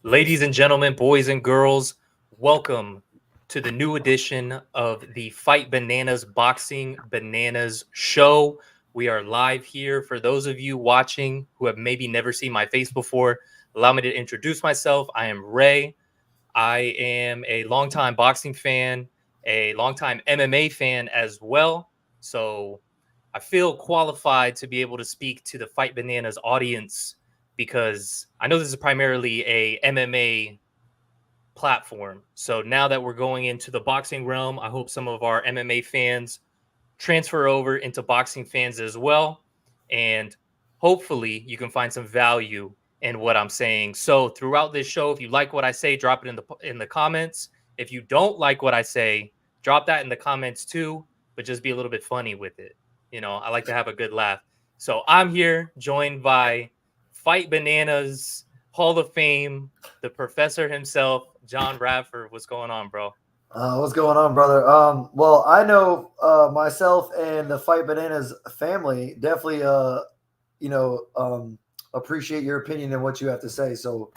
Ladies and gentlemen, boys and girls, welcome to the new edition of the Fight Bananas Boxing Bananas show. We are live here. For those of you watching who have maybe never seen my face before, allow me to introduce myself. I am Ray. I am a longtime boxing fan, a longtime MMA fan as well. So I feel qualified to be able to speak to the Fight Bananas audience because I know this is primarily a MMA platform. So now that we're going into the boxing realm, I hope some of our MMA fans transfer over into boxing fans as well. And hopefully you can find some value in what I'm saying. So throughout this show, if you like what I say, drop it in the comments. If you don't like what I say, drop that in the comments too, but just be a little bit funny with it. I like to have a good laugh. So I'm here joined by Fight Bananas Hall of Fame, the professor himself, John Radford. What's going on, bro? What's going on, brother? Well, I know myself and the Fight Bananas family definitely, you know, um, appreciate your opinion and what you have to say. So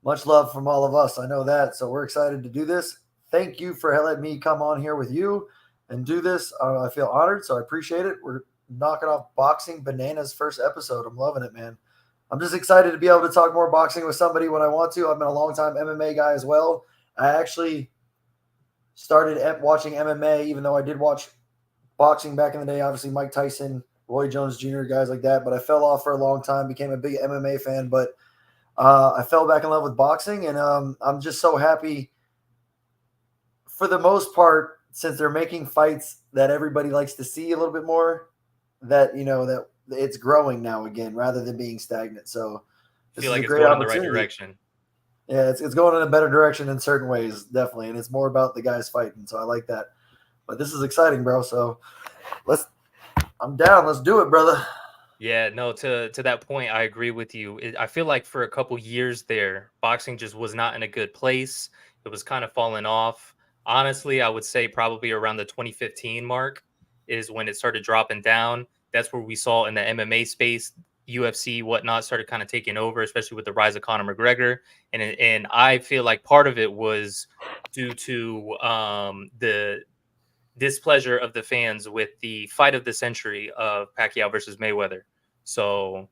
much love from all of us. I know that. So we're excited to do this. Thank you for letting me come on here with you and do this. I feel honored, so I appreciate it. We're knocking off Boxing Bananas first episode. I'm loving it, man. I'm just excited to be able to talk more boxing with somebody when I want to. I've been a long time MMA guy as well. I actually started watching MMA, even though I did watch boxing back in the day. Obviously, Mike Tyson, Roy Jones Jr., guys like that. But I fell off for a long time, became a big MMA fan. But I fell back in love with boxing, and I'm just so happy for the most part, since they're making fights that everybody likes to see a little bit more, that that it's growing now again rather than being stagnant. So I this feel is like a it's great going in the right opportunity. direction. Yeah, it's going in a better direction in certain ways, definitely, and it's more about the guys fighting. So I like that. But this is exciting, bro. So let's. I'm down. Let's do it, brother. Yeah, no, to that point, I agree with you. I feel like for a couple years there, boxing just was not in a good place. It was kind of falling off. Honestly, I would say probably around the 2015 mark is when it started dropping down. That's where we saw in the MMA space, UFC, whatnot, started kind of taking over, especially with the rise of Conor McGregor. And I feel like part of it was due to the displeasure of the fans with the fight of the century of Pacquiao versus Mayweather. So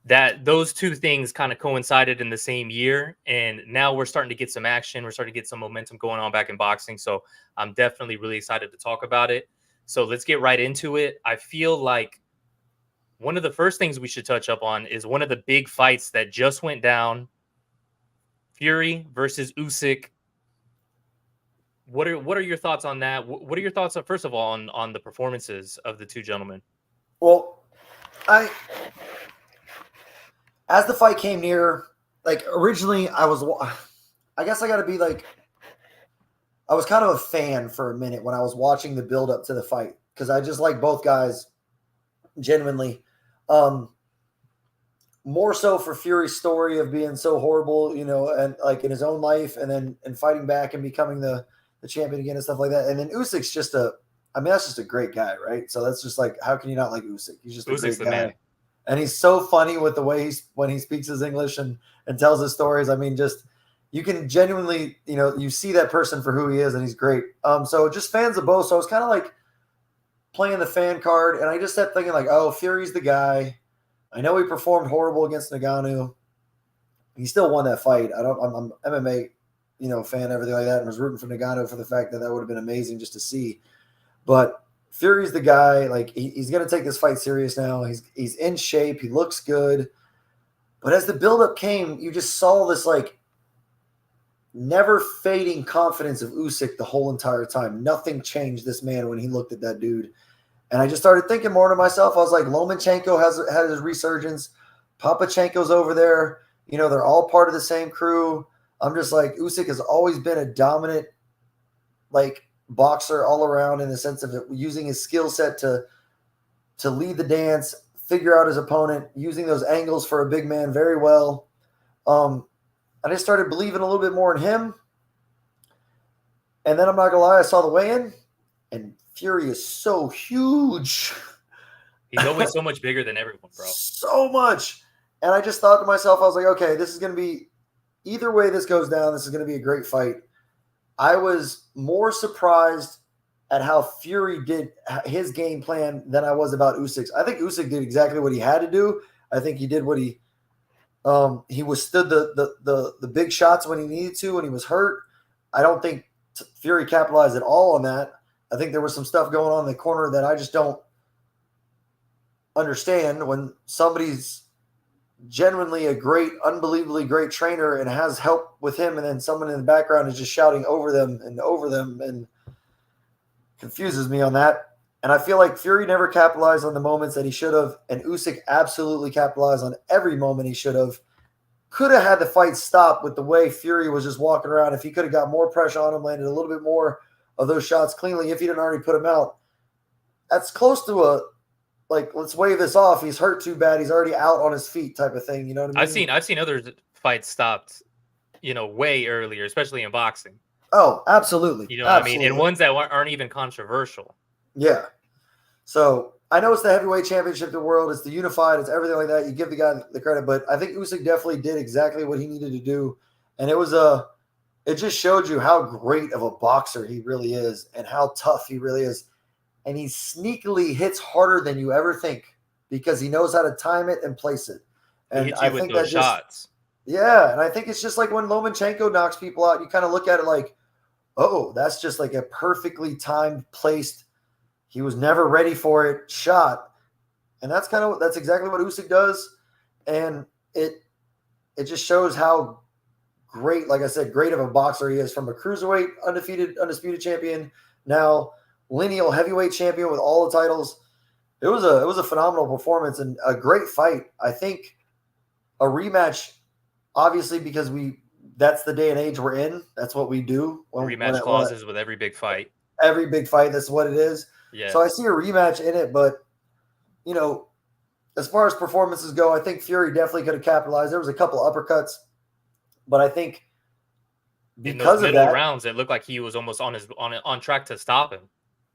that those two things kind of coincided in the same year, and now we're starting to get some action. We're starting to get some momentum going on back in boxing. So I'm definitely really excited to talk about it. So let's get right into it. I feel like one of the first things we should touch up on is one of the big fights that just went down: Fury versus Usyk. What are your thoughts on that? What are your thoughts, first of all, on the performances of the two gentlemen? Well, I as the fight came near, like originally I was. I guess I got to be like I was kind of a fan for a minute when I was watching the build up to the fight because I just like both guys genuinely. Um, More so for Fury's story of being so horrible, and like in his own life, and then and fighting back and becoming the champion again and stuff like that. And then Usyk's just I mean, that's just a great guy, right? So that's just like, how can you not like Usyk? He's just a Usyk's great the guy, man. and he's so funny with the way he's when he speaks his English and tells his stories. I mean, just you can genuinely, you see that person for who he is, and he's great. So just fans of both. So I was kind of like playing the fan card, and I just kept thinking like, oh, Fury's the guy. I know he performed horrible against Nagano. He still won that fight. I'm MMA, fan, everything like that, and was rooting for Nagano for the fact that would have been amazing just to see. But Fury's the guy. Like he's going to take this fight serious now. He's in shape. He looks good. But as the buildup came, you just saw this like never fading confidence of Usyk the whole entire time. Nothing changed this man when he looked at that dude. And I just started thinking more to myself. I was like, Lomachenko has had his resurgence. Papachenko's over there. They're all part of the same crew. I'm just like, Usyk has always been a dominant, like, boxer all around in the sense of using his skill set to lead the dance, figure out his opponent, using those angles for a big man very well. Um, I just started believing a little bit more in him. And then I'm not gonna lie, I saw the weigh-in, and Fury is so huge. He's always so much bigger than everyone, bro. So much. And I just thought to myself, I was like, okay, this is going to be either way this goes down, this is going to be a great fight. I was more surprised at how Fury did his game plan than I was about Usyk. I think Usyk did exactly what he had to do. I think he did what he withstood the big shots when he needed to when he was hurt. I don't think Fury capitalized at all on that. I think there was some stuff going on in the corner that I just don't understand when somebody's genuinely a great, unbelievably great trainer and has help with him, and then someone in the background is just shouting over them and confuses me on that. And I feel like Fury never capitalized on the moments that he should have, and Usyk absolutely capitalized on every moment he should have. Could have had the fight stop with the way Fury was just walking around. If he could have got more pressure on him, landed a little bit more of those shots cleanly, if he didn't already put him out. That's close to a, like, let's wave this off. He's hurt too bad. He's already out on his feet type of thing. You know what I mean? I've seen other fights stopped, way earlier, especially in boxing. Oh, absolutely. You know what I mean? And ones that aren't even controversial. Yeah. So I know it's the heavyweight championship of the world. It's the unified. It's everything like that. You give the guy the credit, but I think Usyk definitely did exactly what he needed to do. And it just showed you how great of a boxer he really is and how tough he really is. And he sneakily hits harder than you ever think because he knows how to time it and place it. And he hits you with those shots. Yeah, and I think it's just like when Lomachenko knocks people out, you kind of look at it like, oh, that's just like a perfectly timed, placed, he was never ready for it shot. And that's exactly what Usyk does. And it just shows how great, like I said, great of a boxer he is, from a cruiserweight undisputed champion, now lineal heavyweight champion with all the titles. It was a phenomenal performance and a great fight. I think a rematch, obviously, because that's the day and age we're in. That's what we do. Rematch clauses with every big fight. Every big fight, that's what it is. Yeah. So I see a rematch in it, but as far as performances go, I think Fury definitely could have capitalized. There was a couple uppercuts, but I think because in those middle rounds, it looked like he was almost on track to stop him.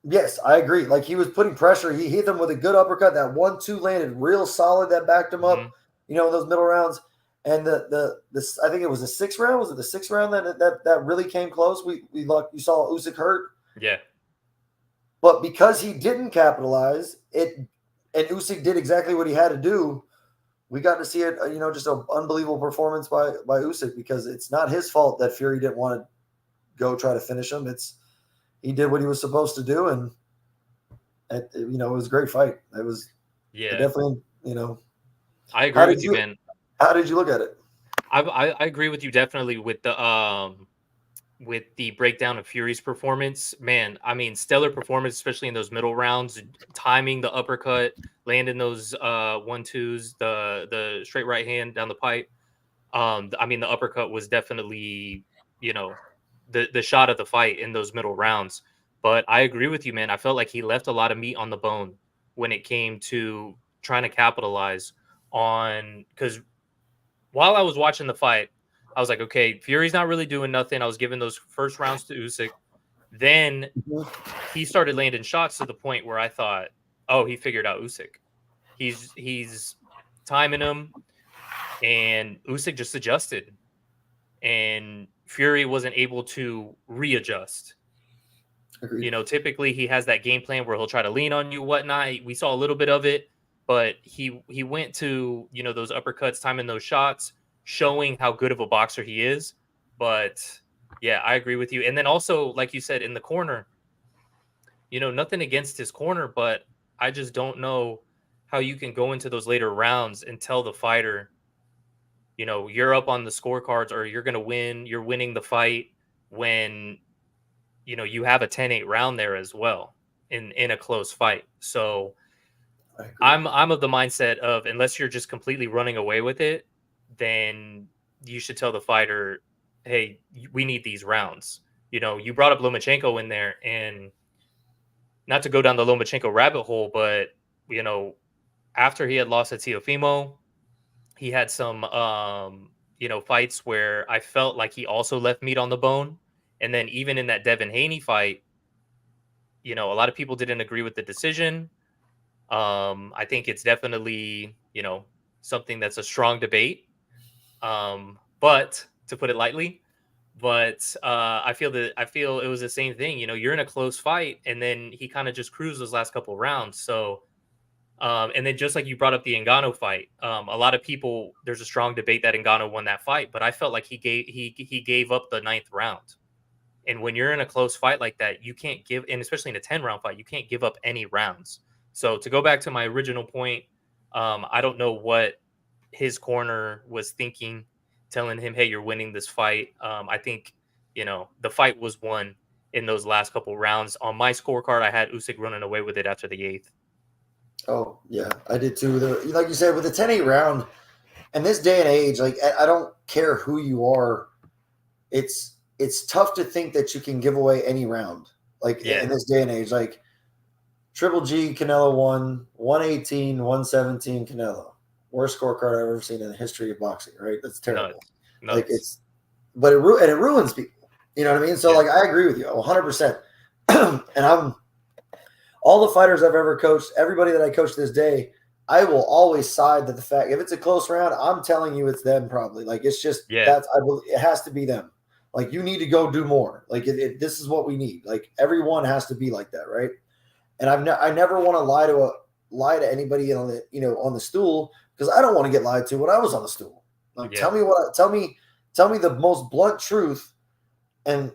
Yes, I agree. Like, he was putting pressure. He hit them with a good uppercut. That 1-2 landed real solid. That backed him up. In those middle rounds. And I think it was the sixth round. Was it the sixth round that really came close? You saw Usyk hurt. Yeah. But because he didn't capitalize and Usyk did exactly what he had to do, we got to see it. Just an unbelievable performance by Usyk, because it's not his fault that Fury didn't want to go try to finish him. He did what he was supposed to do, and it was a great fight. It was definitely. I agree with you, man. How did you look at it? I agree with you definitely with the breakdown of Fury's performance. Man, I mean, stellar performance, especially in those middle rounds, timing the uppercut, landing those 1-2s, the straight right hand down the pipe. I mean, the uppercut was definitely, the shot of the fight in those middle rounds. But I agree with you, man. I felt like he left a lot of meat on the bone when it came to trying to capitalize on, because while I was watching the fight, I was like, okay, Fury's not really doing nothing. I was giving those first rounds to Usyk. Then he started landing shots to the point where I thought, oh, he figured out Usyk. He's timing him, and Usyk just adjusted, and Fury wasn't able to readjust. Agreed. Typically he has that game plan where he'll try to lean on you, whatnot. We saw a little bit of it, but he went to those uppercuts, timing those shots, showing how good of a boxer he is. But yeah, I agree with you. And then also, like you said, in the corner, nothing against his corner, but I just don't know how you can go into those later rounds and tell the fighter, you're up on the scorecards, or you're going to win, you're winning the fight, when, you have a 10-8 round there as well in a close fight. So I'm of the mindset of, unless you're just completely running away with it, then you should tell the fighter, hey, we need these rounds. You brought up Lomachenko in there, and not to go down the Lomachenko rabbit hole, but after he had lost at Teofimo, he had some fights where I felt like he also left meat on the bone. And then even in that Devin Haney fight, a lot of people didn't agree with the decision. I think it's definitely, something that's a strong debate. But to put it lightly. But I feel it was the same thing. You know, you're in a close fight, and then he kind of just cruised those last couple of rounds. So, and then just like you brought up the Ngannou fight, a lot of people there's a strong debate that Ngannou won that fight, but I felt like he gave up the ninth round. And when you're in a close fight like that, you can't give, and especially in a 10-round fight, you can't give up any rounds. So to go back to my original point, I don't know what his corner was thinking, telling him, "Hey, you're winning this fight." I think the fight was won in those last couple rounds. On my scorecard, I had Usyk running away with it after the eighth. Oh yeah, I did too. Like you said, with the 10-8 round, in this day and age, like I don't care who you are, it's tough to think that you can give away any round. Like Yeah, in this day and age, like Triple G Canelo won 118, 117 Canelo. Worst scorecard I've ever seen in the history of boxing, right? That's terrible. nuts, Like nuts. but it ruins people. You know what I mean? So Yeah, like I agree with you 100%. And I'm all the fighters I've ever coached, everybody that I coach to this day, I will always side that the fact if it's a close round, I'm telling you it's them probably. Like it's just yeah. I believe it has to be them. Like you need to go do more. Like this is what we need. Like everyone has to be like that, right? And I never want to lie to anybody on the on the stool because I don't want to get lied to when I was on the stool. Like Yeah. tell me the most blunt truth, and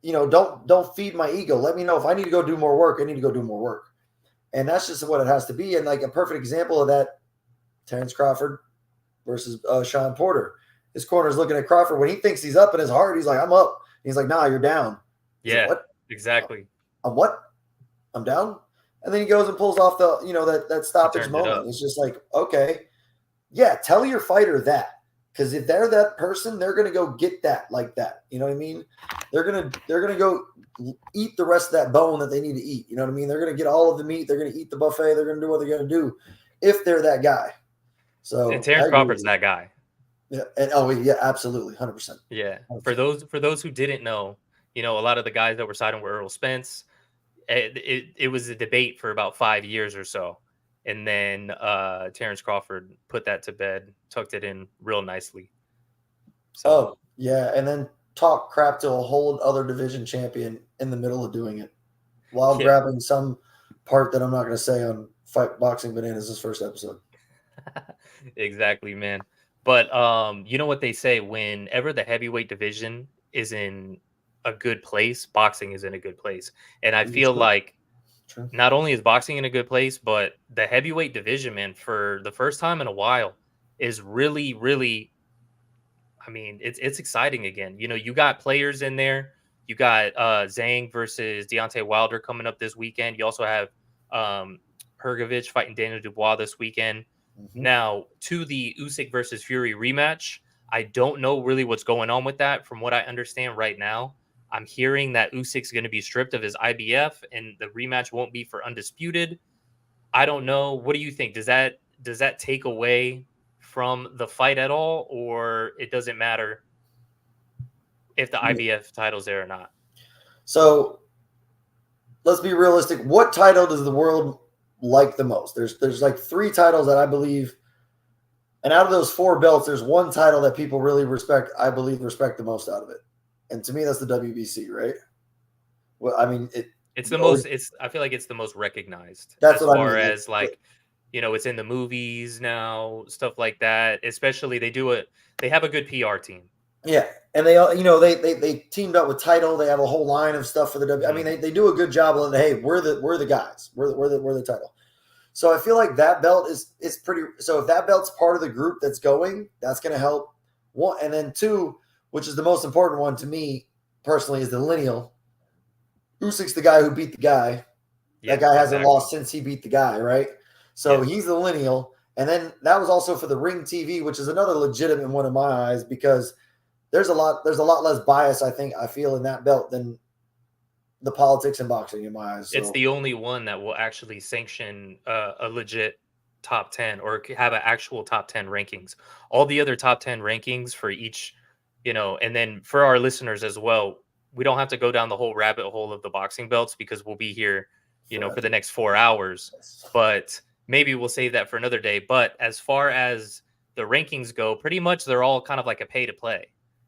don't feed my ego. Let me know if I need to go do more work. I need to go do more work, and that's just what it has to be. And like a perfect example of that, Terrence Crawford versus Sean Porter. His corner's looking at Crawford when he thinks he's up in his heart. He's like, "I'm up." He's like, "Nah, you're down." He's like, Yeah, "What? exactly. I'm what? I'm down." And then he goes and pulls off the that He stoppage turns it moment. up. It's just like, okay, yeah, tell your fighter that. Because if they're that person, they're gonna go get that like that. You know what I mean? They're gonna go eat the rest of that bone that they need to eat. You know what I mean? They're gonna get all of the meat. They're gonna eat the buffet. They're gonna do what they're gonna do if they're that guy. And So I Terrence agree with Crawford's you. that guy. Yeah, and oh yeah, absolutely, 100%. Yeah. For those who didn't know, a lot of the guys that were siding with Earl Spence, it was a debate for about 5 years or so. And then Terrence Crawford put that to bed, tucked it in real nicely. So Oh yeah, and then talk crap to a whole other division champion in the middle of doing it while yeah, grabbing some part that I'm not going to say on Fight Boxing Bananas' first episode. exactly, man. But you know what they say, whenever the heavyweight division is in a good place, boxing is in a good place. And I It's feel true. like True. not only is boxing in a good place, but the heavyweight division, man, for the first time in a while, is really, really. I mean, it's exciting again. You got players in there. You got Zhang versus Deontay Wilder coming up this weekend. You also have Hergovich fighting Daniel Dubois this weekend. Mm-hmm. Now, to the Usyk versus Fury rematch, I don't know really what's going on with that. From what I understand right now, I'm hearing that Usyk's going to be stripped of his IBF, and the rematch won't be for undisputed. I don't know. What do you think? Does that take away from the fight at all, or it doesn't matter if the IBF title's there or not? So let's be realistic. What title does the world like the most? There's like three titles that I believe, and out of those four belts, there's one title that people really respect. I believe respect the most out of it, and to me, that's the WBC, right? Well, I mean, It's the or most. It's. I feel like it's the most recognized that's as what I far mean. as like, it's in the movies now, stuff like that. Especially they do it. They have a good PR team. Yeah, and they all they teamed up with Title. They have a whole line of stuff for the W. I mean, Mhm. they do a good job of hey, we're the guys. We're the title. So I feel like that belt is pretty. So if that belt's part of the group that's going, that's going to help. One and then two, which is the most important one to me personally, is the lineal. Usyk's the guy who beat the guy. That Yeah, guy hasn't exactly. lost since he beat the guy, right? So Yeah, he's the lineal. And then that was also for the Ring TV, which is another legitimate one in my eyes because there's a lot less bias, I feel in that belt than the politics in boxing in my eyes. it's So the only one that will actually sanction a legit top 10 or have an actual top 10 rankings. All the other top 10 rankings for each, and then for our listeners as well, we don't have to go down the whole rabbit hole of the boxing belts because we'll be here, for the forever. next 4 hours. But maybe we'll save that for another day. But as far as the rankings go, pretty much they're all kind of like a pay to play.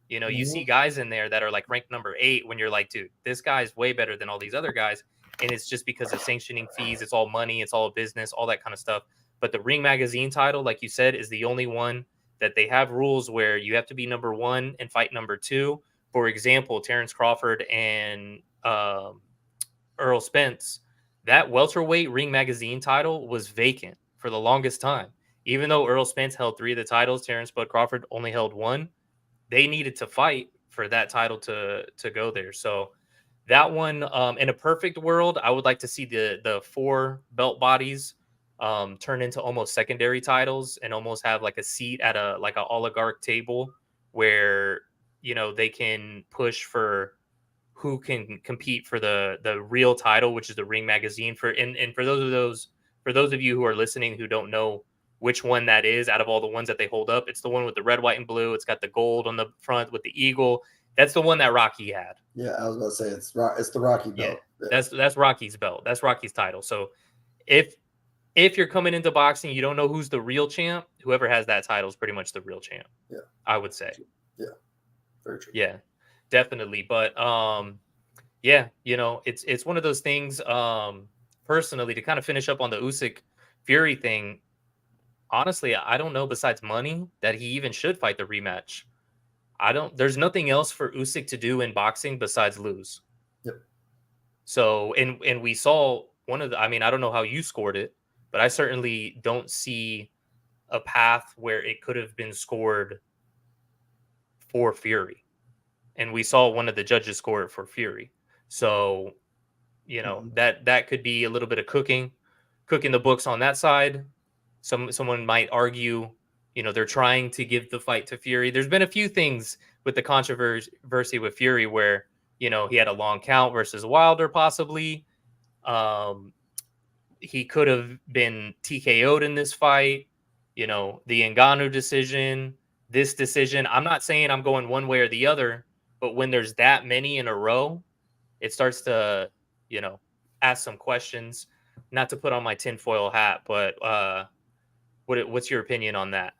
You know, you see Mhm. guys in there that are like ranked number 8 when you're like, dude, this guy's way better than all these other guys. And it's just because of sanctioning fees. It's all money. It's all business, all that kind of stuff. But the Ring Magazine title, like you said, is the only one that they have rules where you have to be number 1 and fight number 2. For example, Terrence Crawford and Earl Spence, that welterweight Ring Magazine title was vacant for the longest time. Even though Earl Spence held 3 of the titles, Terrence Bud Crawford only held 1. They needed to fight for that title to go there. So that one, in a perfect world, I would like to see the 4 belt bodies turn into almost secondary titles and almost have like a seat at a like an oligarch table where they can push for who can compete for the real title, which is the Ring Magazine. And for those of you who are listening who don't know which one that is out of all the ones that they hold up, it's the one with the red, white, and blue. It's got the gold on the front with the eagle. That's the one that Rocky had. Yeah, I was about to say it's the Rocky Yeah, belt. Yeah. that's Rocky's belt. That's Rocky's title. So if if you're coming into boxing, you don't know who's the real champ. Whoever has that title is pretty much the real champ. Yeah. I would say. Yeah. Very true. Yeah, definitely. But yeah, it's one of those things. Personally, to kind of finish up on the Usyk Fury thing, honestly, I don't know besides money that he even should fight the rematch. I don't. There's nothing else for Usyk to do in boxing besides lose. Yep. So, and we saw one of the. I mean, I don't know how you scored it, but I certainly don't see a path where it could have been scored for Fury. And we saw one of the judges score it for Fury. So Mhm. that could be a little bit of cooking the books on that side. Someone might argue, they're trying to give the fight to Fury. There's been a few things with the controversy with Fury where he had a long count versus Wilder, possibly. He could have been TKO'd in this fight. The Ngannou decision, this decision. I'm not saying I'm going one way or the other, but when there's that many in a row, it starts to, you know, ask some questions. Not to put on my tinfoil hat, but what's your opinion on that?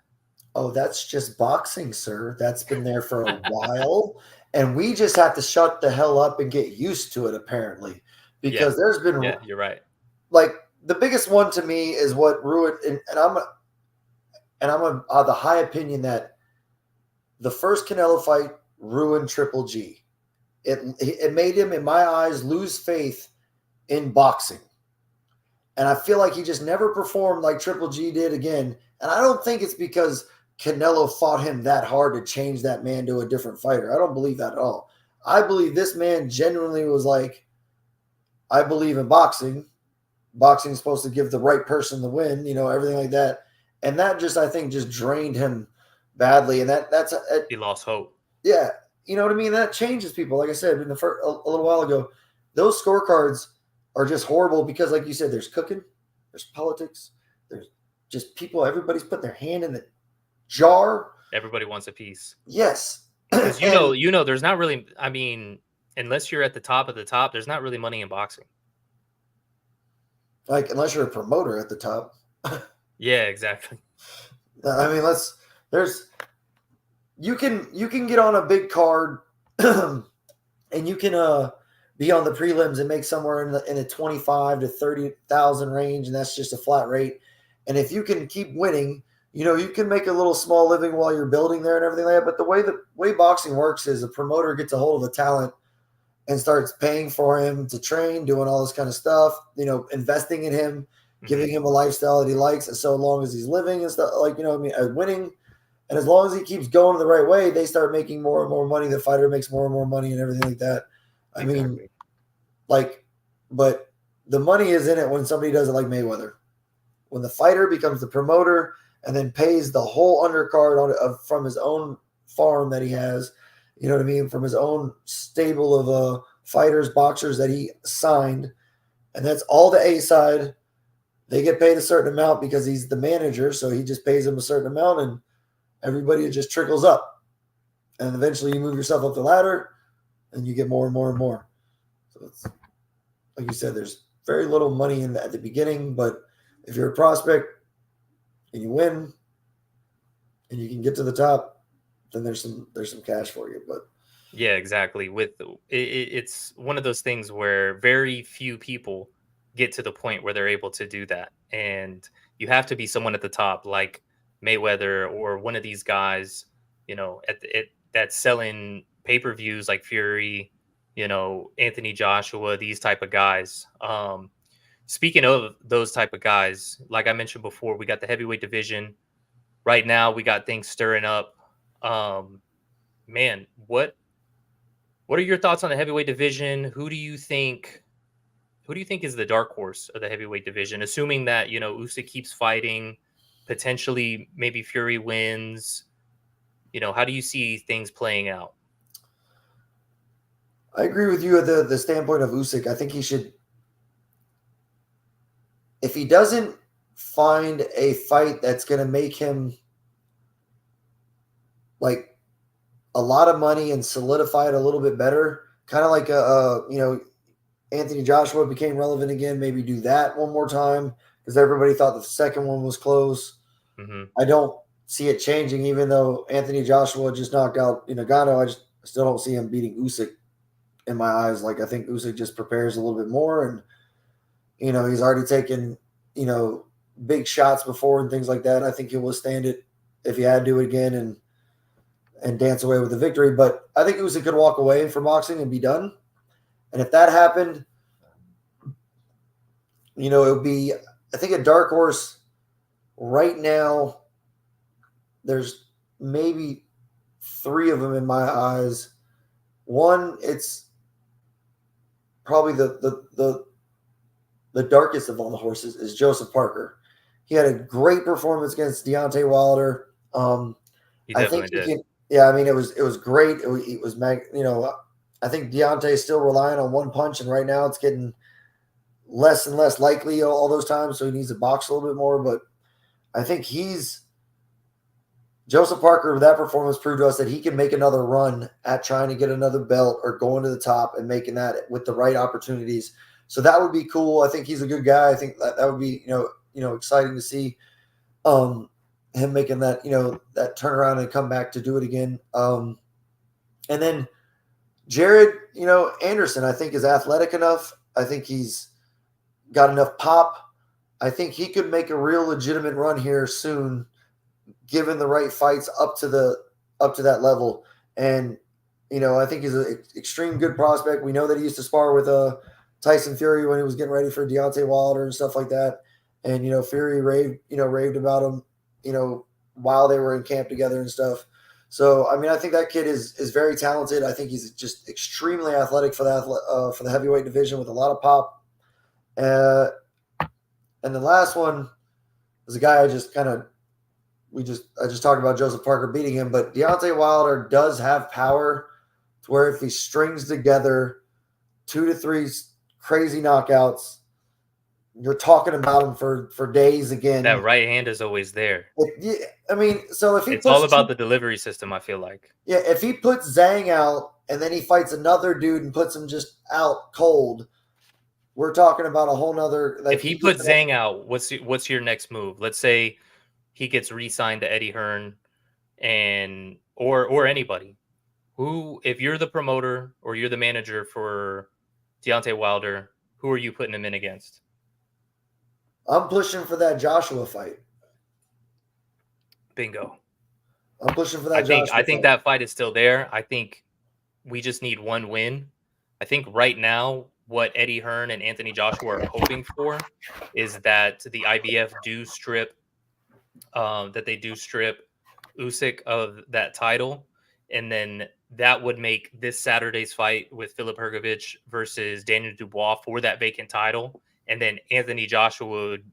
Oh, that's just boxing, sir. That's been there for a while. And we just have to shut the hell up and get used to it, apparently. Yeah, Because there's been yeah, you're right. like the biggest one to me is what ruined and I'm of the high opinion that the first Canelo fight ruined Triple G. It made him, in my eyes, lose faith in boxing. And I feel like he just never performed like Triple G did again. And I don't think it's because Canelo fought him that hard to change that man to a different fighter. I don't believe that at all. I believe this man genuinely was like, I believe in boxing. Boxing is supposed to give the right person the win, everything like that. And that just, I think, just drained him badly. And He lost hope. yeah, you know what I mean? That changes people. Like I said in the first, a little while ago, those scorecards are just horrible because, like you said, there's cooking, there's politics, there's just people. Everybody's putting their hand in the jar. Everybody wants a piece Yes, because and there's not really. I mean, unless you're at the top of the top, there's not really money in boxing. like unless you're a promoter at the top, Yeah, exactly. I mean, there's you can get on a big card, and you can be on the prelims and make somewhere in a 25 to 30,000 range, and that's just a flat rate. And if you can keep winning, you can make a little small living while you're building there and everything like that. But the way boxing works is a promoter gets a hold of the talent and starts paying for him to train, doing all this kind of stuff, investing in him, giving him a lifestyle that he likes. And so long as he's living and stuff, like, winning. And as long as he keeps going the right way, they start making more and more money. The fighter makes more and more money and everything like that. I mean, Exactly. but the money is in it when somebody does it like Mayweather. When the fighter becomes the promoter and then pays the whole undercard from his own farm that he has, you know what I mean, from his own stable of fighters, boxers that he signed, and that's all the A side. They get paid a certain amount because he's the manager, so he just pays them a certain amount, and everybody just trickles up. And eventually you move yourself up the ladder, and you get more and more and more. So it's like you said, there's very little money at the beginning, but if you're a prospect and you win and you can get to the top, then there's some cash for you. But Yeah, exactly. It's one of those things where very few people get to the point where they're able to do that, and you have to be someone at the top, like Mayweather or one of these guys, that's selling pay per views like Fury, Anthony Joshua, these type of guys. Speaking of those type of guys, like I mentioned before, we got the heavyweight division right now. We got things stirring up. Um, Man, what are your thoughts on the heavyweight division? Who do you think is the dark horse of the heavyweight division? Assuming that, Usyk keeps fighting, potentially maybe Fury wins. How do you see things playing out? I agree with you at the standpoint of Usyk. I think he should, if he doesn't find a fight that's going to make him like a lot of money and solidify it a little bit better, kind of like Anthony Joshua became relevant again. Maybe do that one more time because everybody thought the second one was close. Hmm. I don't see it changing, even though Anthony Joshua just knocked out Nagano. I still don't see him beating Usyk in my eyes. Like I think Usyk just prepares a little bit more, and he's already taken you know big shots before and things like that. I think he'll withstand it if he had to do it again and dance away with the victory. But I think Usyk could walk away from boxing and be done. And if that happened, it would be, I think, a dark horse right now. There's maybe three of them in my eyes. One, it's probably the darkest of all the horses is Joseph Parker. He had a great performance against Deontay Wilder. He I think definitely he did. can. Yeah, I mean it was great. It was I think Deontay is still relying on one punch, and right now it's getting less and less likely all those times. So he needs to box a little bit more. But I think he's Joseph Parker with that performance proved to us that he can make another run at trying to get another belt or going to the top and making that with the right opportunities. So that would be cool. I think he's a good guy. I think that would be exciting to see him making that turnaround and come back to do it again. And then Jared, Anderson, I think is athletic enough. I think he's got enough pop. I think he could make a real legitimate run here soon, given the right fights up to that level. And I think he's an extreme good prospect. We know that he used to spar with Tyson Fury when he was getting ready for Deontay Wilder and stuff like that. And Fury raved about him, while they were in camp together and stuff. So I mean, I think that kid is very talented. I think he's just extremely athletic for the heavyweight division with a lot of pop. Uh, and the last one is a guy I just talked about Joseph Parker beating him, but Deontay Wilder does have power to where if he strings together 2 to 3 crazy knockouts, you're talking about him for days That again. right hand is always there. I mean, so if he It's all puts about the delivery system, I feel like. if he puts Zhang out and then he fights another dude and puts him just out cold, we're talking about a whole nother If like he he gets puts an Zhang out, what's your next move? Let's say he gets re-signed to Eddie Hearn and or anybody. Who, if you're the promoter or you're the manager for Deontay Wilder, who are you putting him in against? I'm pushing for that Joshua fight. Bingo. I'm pushing for I that think I Joshua think fight. that fight is still there. I think we just need one win. I think right now what Eddie Hearn and Anthony Joshua are hoping for is that the IBF do strip that they do strip Usyk of that title, and then that would make this Saturday's fight with Philip Hergovich versus Daniel Dubois for that vacant title, and then Anthony Joshua would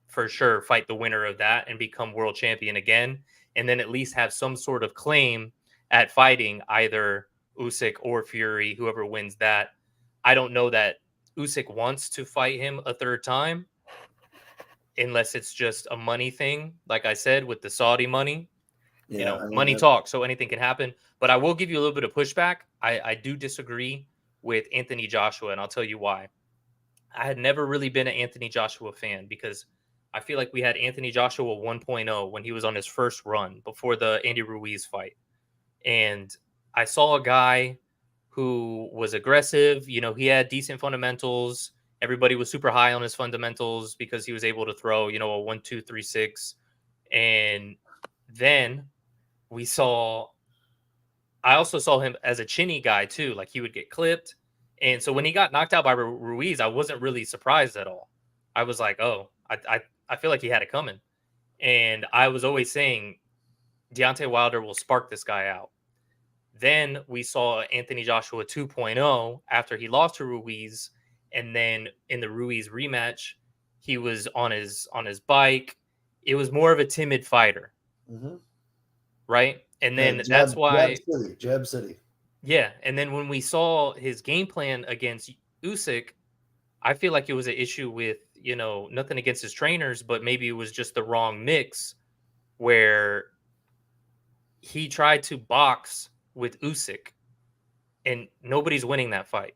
for sure fight the winner of that and become world champion again, and then at least have some sort of claim at fighting either Usyk or Fury, whoever wins that. I don't know that Usyk wants to fight him a third time unless it's just a money thing. Like I said, with the Saudi money, Yeah, I mean money that. talks, so anything can happen. But I will give you a little bit of pushback. I do disagree with Anthony Joshua, and I'll tell you why. I had never really been an Anthony Joshua fan because I feel like we had Anthony Joshua 1.0 when he was on his first run before the Andy Ruiz fight. And I saw a guy who was aggressive. He had decent fundamentals. Everybody was super high on his fundamentals because he was able to throw, a 1, 2, 3, 6. And then we saw, I also saw him as a chinny guy too. Like he would get clipped. And so when he got knocked out by Ruiz, I wasn't really surprised at all. I was like, oh, I feel like he had it coming. And I was always saying Deontay Wilder will spark this guy out. Then we saw Anthony Joshua 2.0 after he lost to Ruiz, and then in the Ruiz rematch, he was on his bike. It was more of a timid fighter, Mm-hmm. right? And Yeah, then that's why, Jab City. yeah. And then when we saw his game plan against Usyk, I feel like it was an issue with nothing against his trainers, but maybe it was just the wrong mix where he tried to box with Usyk, and nobody's winning that fight.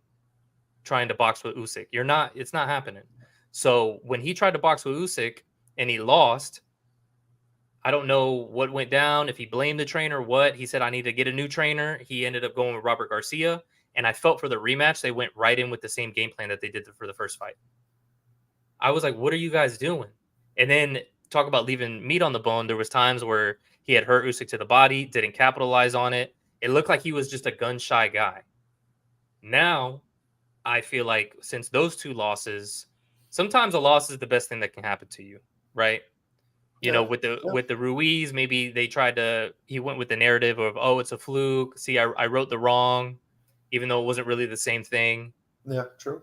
Trying to box with Usyk, it's not happening. So when he tried to box with Usyk and he lost, I don't know what went down. If he blamed the trainer, what he said, I need to get a new trainer. He ended up going with Robert Garcia, and I felt for the rematch they went right in with the same game plan that they did for the first fight. I was like, what are you guys doing? And then talk about leaving meat on the bone. There was times where he had hurt Usyk to the body, didn't capitalize on it. It looked like he was just a gun shy guy. Now, I feel like since those two losses, sometimes a loss is the best thing that can happen to you, right? Yeah. With the Yeah. with the Ruiz, maybe he went with the narrative of, oh, it's a fluke. See, I wrote the wrong, even though it wasn't really the same thing. Yeah, true.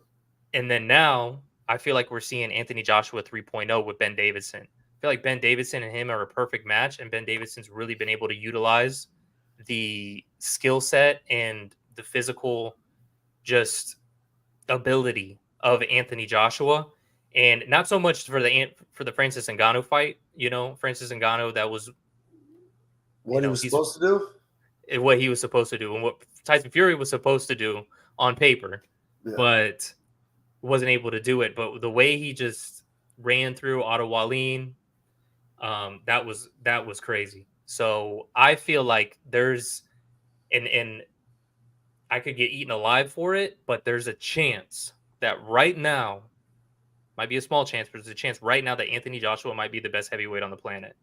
And then now I feel like we're seeing Anthony Joshua 3.0 with Ben Davidson. I feel like Ben Davidson and him are a perfect match, and Ben Davidson's really been able to utilize the skill set and the physical just ability of Anthony Joshua, and not so much for the Francis Ngannou fight. Francis Ngannou, that was What he was he's supposed to do? what he was supposed to do and what Tyson Fury was supposed to do on paper, Yeah. but wasn't able to do it. But the way he just ran through Otto Wallin, that was crazy. So I feel like there's and I could get eaten alive for it, but there's a chance that right now, might be a small chance, but there's a chance right now that Anthony Joshua might be the best heavyweight on the planet.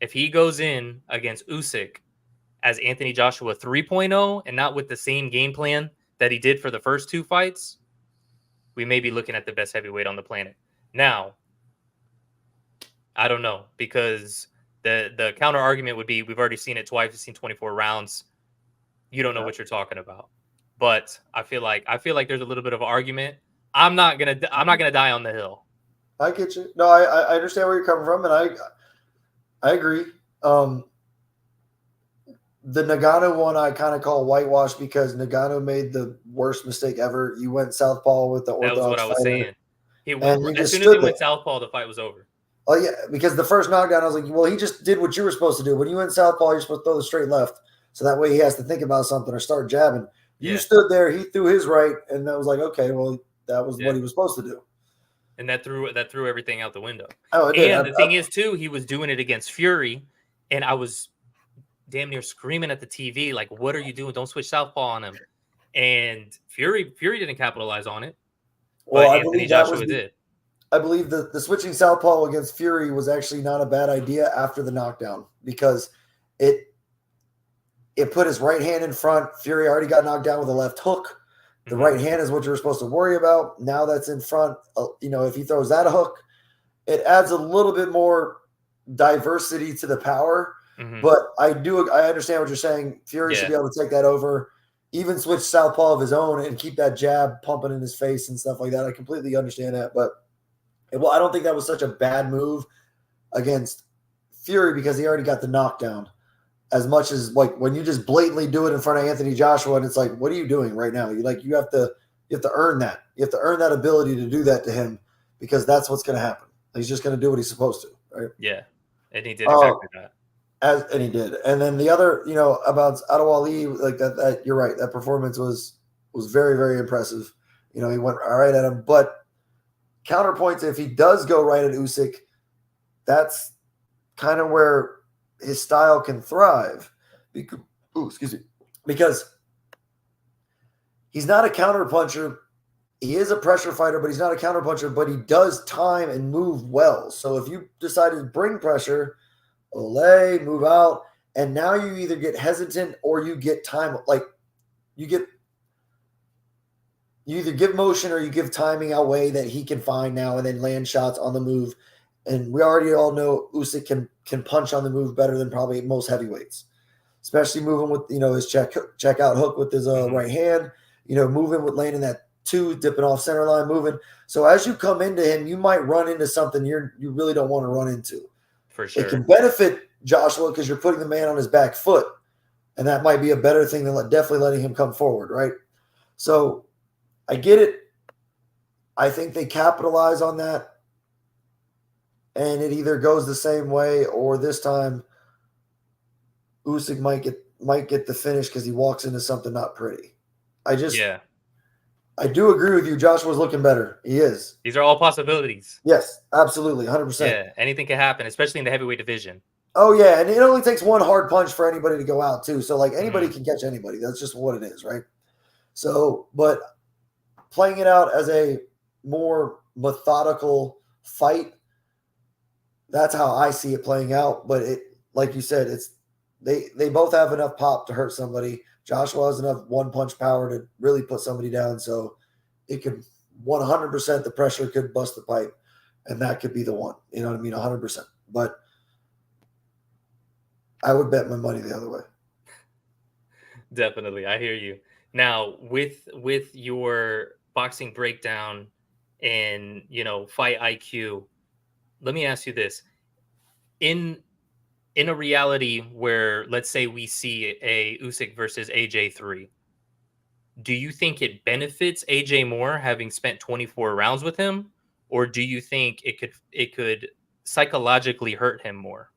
If he goes in against Usyk as Anthony Joshua 3.0 and not with the same game plan that he did for the first two fights, we may be looking at the best heavyweight on the planet. Now, I don't know, because the counter argument would be, we've already seen it twice. We've seen 24 rounds. You don't know what you're talking about. But I feel like there's a little bit of an argument. I'm not gonna die on the hill. I get you. No, I understand where you're coming from, and I agree. The Nagano one I kind of call whitewash because Nagano made the worst mistake ever. You went southpaw with the That was what orthodox I was fighter, saying. He went and you as just soon as he stood there. went southpaw, the fight was over. Oh yeah, because the first knockdown, I was like, well, he just did what you were supposed to do. When you went southpaw, you're supposed to throw the straight left, so that way he has to think about something or start jabbing. You Yeah. stood there, he threw his right, and that was like, okay, well, that was what he was supposed to do. And that threw everything out the window. Oh, it did. And the thing is, too, he was doing it against Fury, and I was damn near screaming at the TV, like, "What are you doing? Don't switch southpaw on him." And Fury didn't capitalize on it, Well, but I Anthony believe that was Joshua did. I believe the switching southpaw against Fury was actually not a bad idea after the knockdown because it put his right hand in front. Fury already got knocked down with a left hook. The right hand is what you're supposed to worry about. Now that's in front. If he throws that a hook, it adds a little bit more diversity to the power. Mm-hmm. But I understand what you're saying. Fury should be able to take that over, even switch southpaw of his own and keep that jab pumping in his face and stuff like that. I completely understand that. But, well, I don't think that was such a bad move against Fury because he already got the knockdown. As much as like when you just blatantly do it in front of Anthony Joshua, and it's like, what are you doing right now? You have to earn that. You have to earn that ability to do that to him because that's what's going to happen. He's just going to do what he's supposed to, right? Yeah, and he did exactly that. And he did. And then the other, about Otto Ali, like that you're right. That performance was very, very impressive. He went all right at him, but counterpoints, if he does go right at Usyk, that's kind of where his style can thrive Ooh, excuse me. Because he's not a counter puncher. He is a pressure fighter, but he's not a counter puncher, but he does time and move well. So if you decide to bring pressure, Olay, move out, and now you either get hesitant or you get time, like you get you either give motion or you give timing out way that he can find now and then land shots on the move. And we already all know Usyk can punch on the move better than probably most heavyweights, especially moving with his check out hook with his right hand. Moving with landing that two, dipping off center line, moving. So as you come into him, you might run into something you really don't want to run into. For sure. It can benefit Joshua because you're putting the man on his back foot, and that might be a better thing than definitely letting him come forward, right? So I get it. I think they capitalize on that, and it either goes the same way or this time Usyk might get the finish because he walks into something not pretty. I do agree with you. Joshua's looking better. He is. These are all possibilities. Yes, absolutely, 100%. Yeah, anything can happen, especially in the heavyweight division. Oh yeah, and it only takes one hard punch for anybody to go out too. So like anybody can catch anybody. That's just what it is, right? So, but playing it out as a more methodical fight, that's how I see it playing out. But it, like you said, they both have enough pop to hurt somebody. Joshua has enough one punch power to really put somebody down. So it could 100% the pressure could bust the pipe, and that could be the one. You know what I mean? 100%. But I would bet my money the other way. Definitely, I hear you. Now, with your boxing breakdown and fight IQ, let me ask you this: in a reality where, let's say, we see a Usyk versus AJ 3, do you think it benefits AJ more having spent 24 rounds with him, or do you think it could psychologically hurt him more?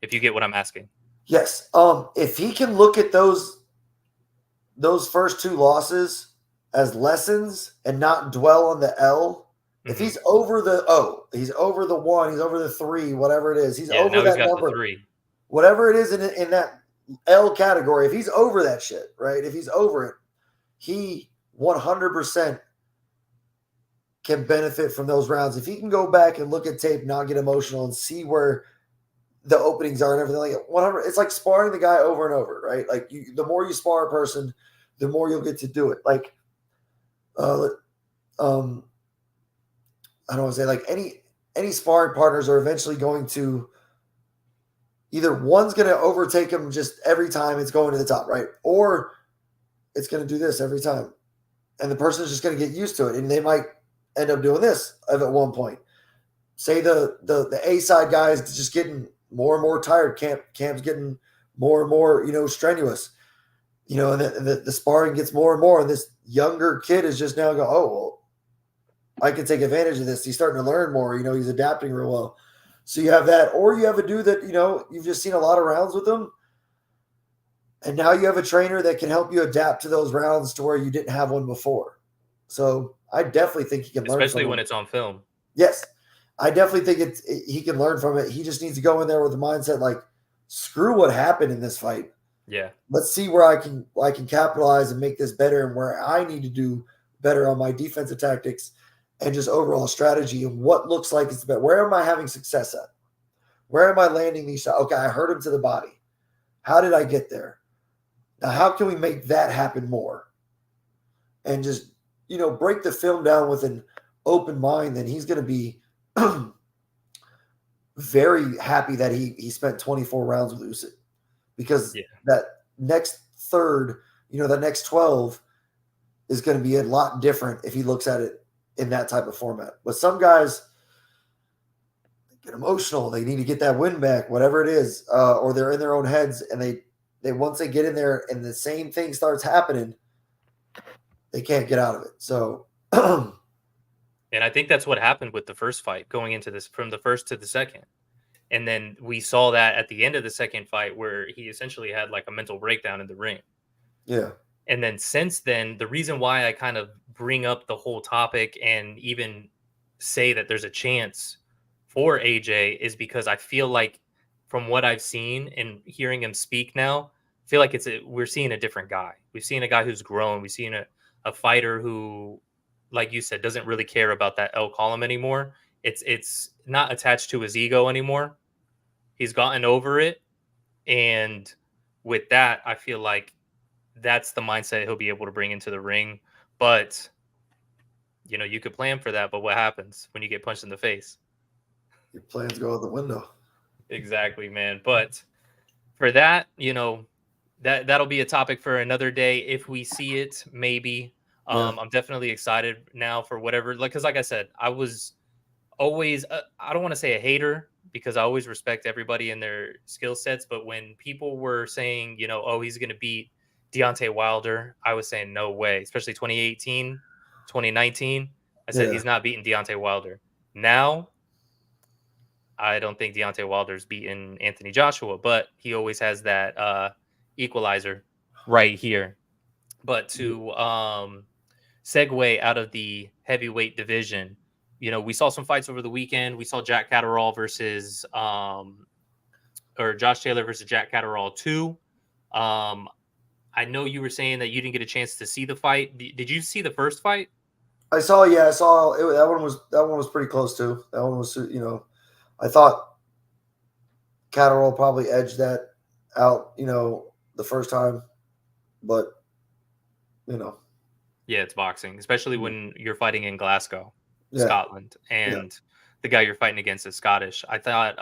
If you get what I'm asking. Yes. If he can look at those first two losses as lessons and not dwell on the L, if he's over the he's over the 1, he's over the 3, whatever it is, he's over that number. 3. Whatever it is in that L category, if he's over that shit, right? If he's over it, he 100% can benefit from those rounds. If he can go back and look at tape, not get emotional, and see where the openings are and everything, like 100, it's like sparring the guy over and over, right? Like the more you spar a person, the more you'll get to do it. Like, I don't want to say like any sparring partners are eventually going to either one's going to overtake him just every time it's going to the top, right? Or it's going to do this every time. And the person is just going to get used to it. And they might end up doing this at one point. Say the A side guy is just getting more and more tired. Camp's getting more and more, strenuous. And the sparring gets more and more. And this younger kid is just now going, oh, well, I can take advantage of this. He's starting to learn more. He's adapting real well. So you have that. Or you have a dude that, you've just seen a lot of rounds with him. And now you have a trainer that can help you adapt to those rounds to where you didn't have one before. So I definitely think he can learn from it. Especially when it's on film. Yes. I definitely think he can learn from it. He just needs to go in there with the mindset like, screw what happened in this fight. Yeah. Let's see where I can capitalize and make this better, and where I need to do better on my defensive tactics and just overall strategy and what looks like it's better. Where am I having success at? Where am I landing these shots? Okay, I hurt him to the body. How did I get there? Now, how can we make that happen more? And just, break the film down with an open mind, then he's going to be very happy that he spent 24 rounds with Usyk, because that next third, that next 12 is going to be a lot different if he looks at it in that type of format. But some guys get emotional. They need to get that win back, whatever it is, or they're in their own heads, and they once they get in there and the same thing starts happening, they can't get out of it. So and I think that's what happened with the first fight, going into this from the first to the second. And then we saw that at the end of the second fight where he essentially had like a mental breakdown in the ring. Yeah. And then since then, the reason why I kind of bring up the whole topic and even say that there's a chance for AJ is because I feel like, from what I've seen and hearing him speak now, feel like we're seeing a different guy. We've seen a guy who's grown. We've seen a fighter who, like you said, doesn't really care about that L column anymore. It's not attached to his ego anymore. He's gotten over it, and with that, I feel like that's the mindset he'll be able to bring into the ring. But you could plan for that, but what happens when you get punched in the face? Your plans go out the window. Exactly, man. But for that, that'll be a topic for another day if we see it, maybe. Yeah, I'm definitely excited now for whatever, because like I said, I was always I don't want to say a hater because I always respect everybody and their skill sets, but when people were saying, oh, he's going to beat Deontay Wilder, I was saying no way, especially 2018, 2019. I said yeah. he's not beating Deontay Wilder. Now, I don't think Deontay Wilder's beaten Anthony Joshua, but he always has that equalizer right here. But to segue out of the heavyweight division, we saw some fights over the weekend. We saw Jack Catterall versus or Josh Taylor versus Jack Catterall 2. I know you were saying that you didn't get a chance to see the fight. Did you see the first fight? I saw. Yeah, I saw. That one was pretty close too. That one was. I thought Catterall probably edged that out. The first time, but you know, Yeah, it's boxing, especially when you're fighting in Glasgow, yeah, Scotland, yeah, and the guy you're fighting against is Scottish. I thought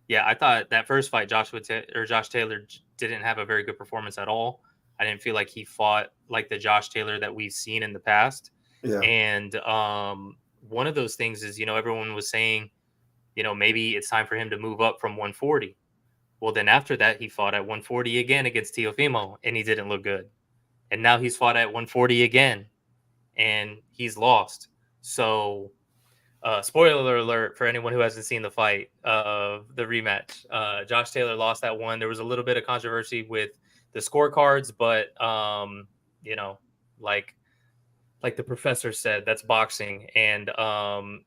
that first fight, Josh Taylor didn't have a very good performance at all. I didn't feel like he fought like the Josh Taylor that we've seen in the past. yeah, And one of those things is, everyone was saying, maybe it's time for him to move up from 140. Well, then after that, he fought at 140 again against Teofimo, and he didn't look good. And now he's fought at 140 again, and he's lost. So, spoiler alert for anyone who hasn't seen the fight of the rematch. Josh Taylor lost that one. There was a little bit of controversy with the scorecards, but you know, like the professor said, that's boxing. And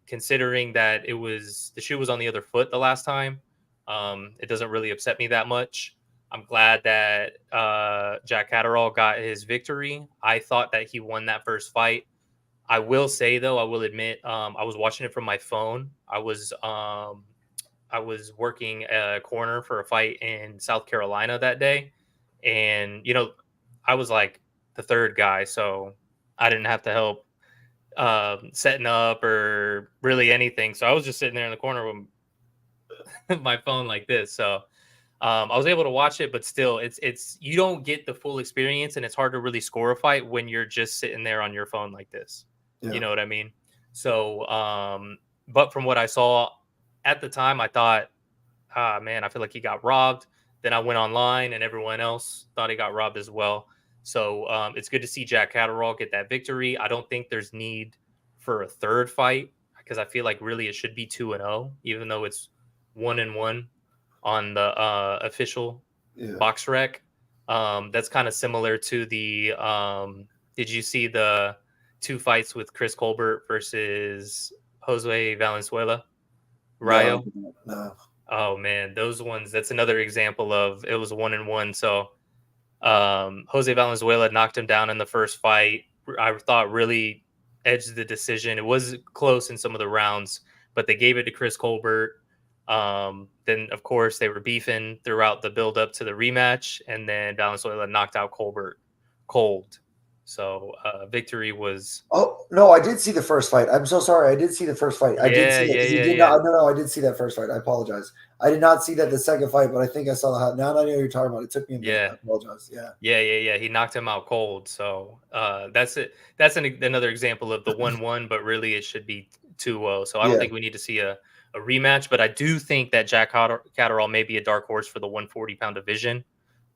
considering that the shoe was on the other foot the last time, it doesn't really upset me that much. I'm glad that Jack Catterall got his victory. I thought that he won that first fight. I will say though, I will admit, I was watching it from my phone. I was working a corner for a fight in South Carolina that day, and I was like the third guy, so I didn't have to help setting up or really anything. So I was just sitting there in the corner with my phone like this. So I was able to watch it, but still, it's you don't get the full experience, and it's hard to really score a fight when you're just sitting there on your phone like this. You yeah, know what I mean? So, but from what I saw at the time, I thought, ah, man, I feel like he got robbed. Then I went online, and everyone else thought he got robbed as well. So it's good to see Jack Catterall get that victory. I don't think there's need for a third fight because I feel like really it should be 2-0, even though it's 1-1 on the official yeah. box rec. That's kind of similar to the. Did you see the two fights with Chris Colbert versus Jose Valenzuela? No, I Rayo? didn't. No. Oh man, those ones. That's another example of it was 1-1. So Jose Valenzuela knocked him down in the first fight. I thought really edged the decision. It was close in some of the rounds, but they gave it to Chris Colbert. Then, of course, they were beefing throughout the build up to the rematch, and then Valenzuela knocked out Colbert cold. So, victory was, Oh no, I did see the first fight. I'm so sorry. I did see the first fight. I did yeah, see that yeah, because he yeah, did yeah. not. No, no, I did see that first fight. I apologize. I did not see that the second fight, but I think I saw the. Now I know you're talking about. It took me a minute. I Yeah, apologize. Yeah, yeah. He knocked him out cold. So that's it. That's another example of the 1-1, but really it should be 2-0. So I don't yeah, think we need to see a rematch, but I do think that Jack Catterall may be a dark horse for the 140-pound division.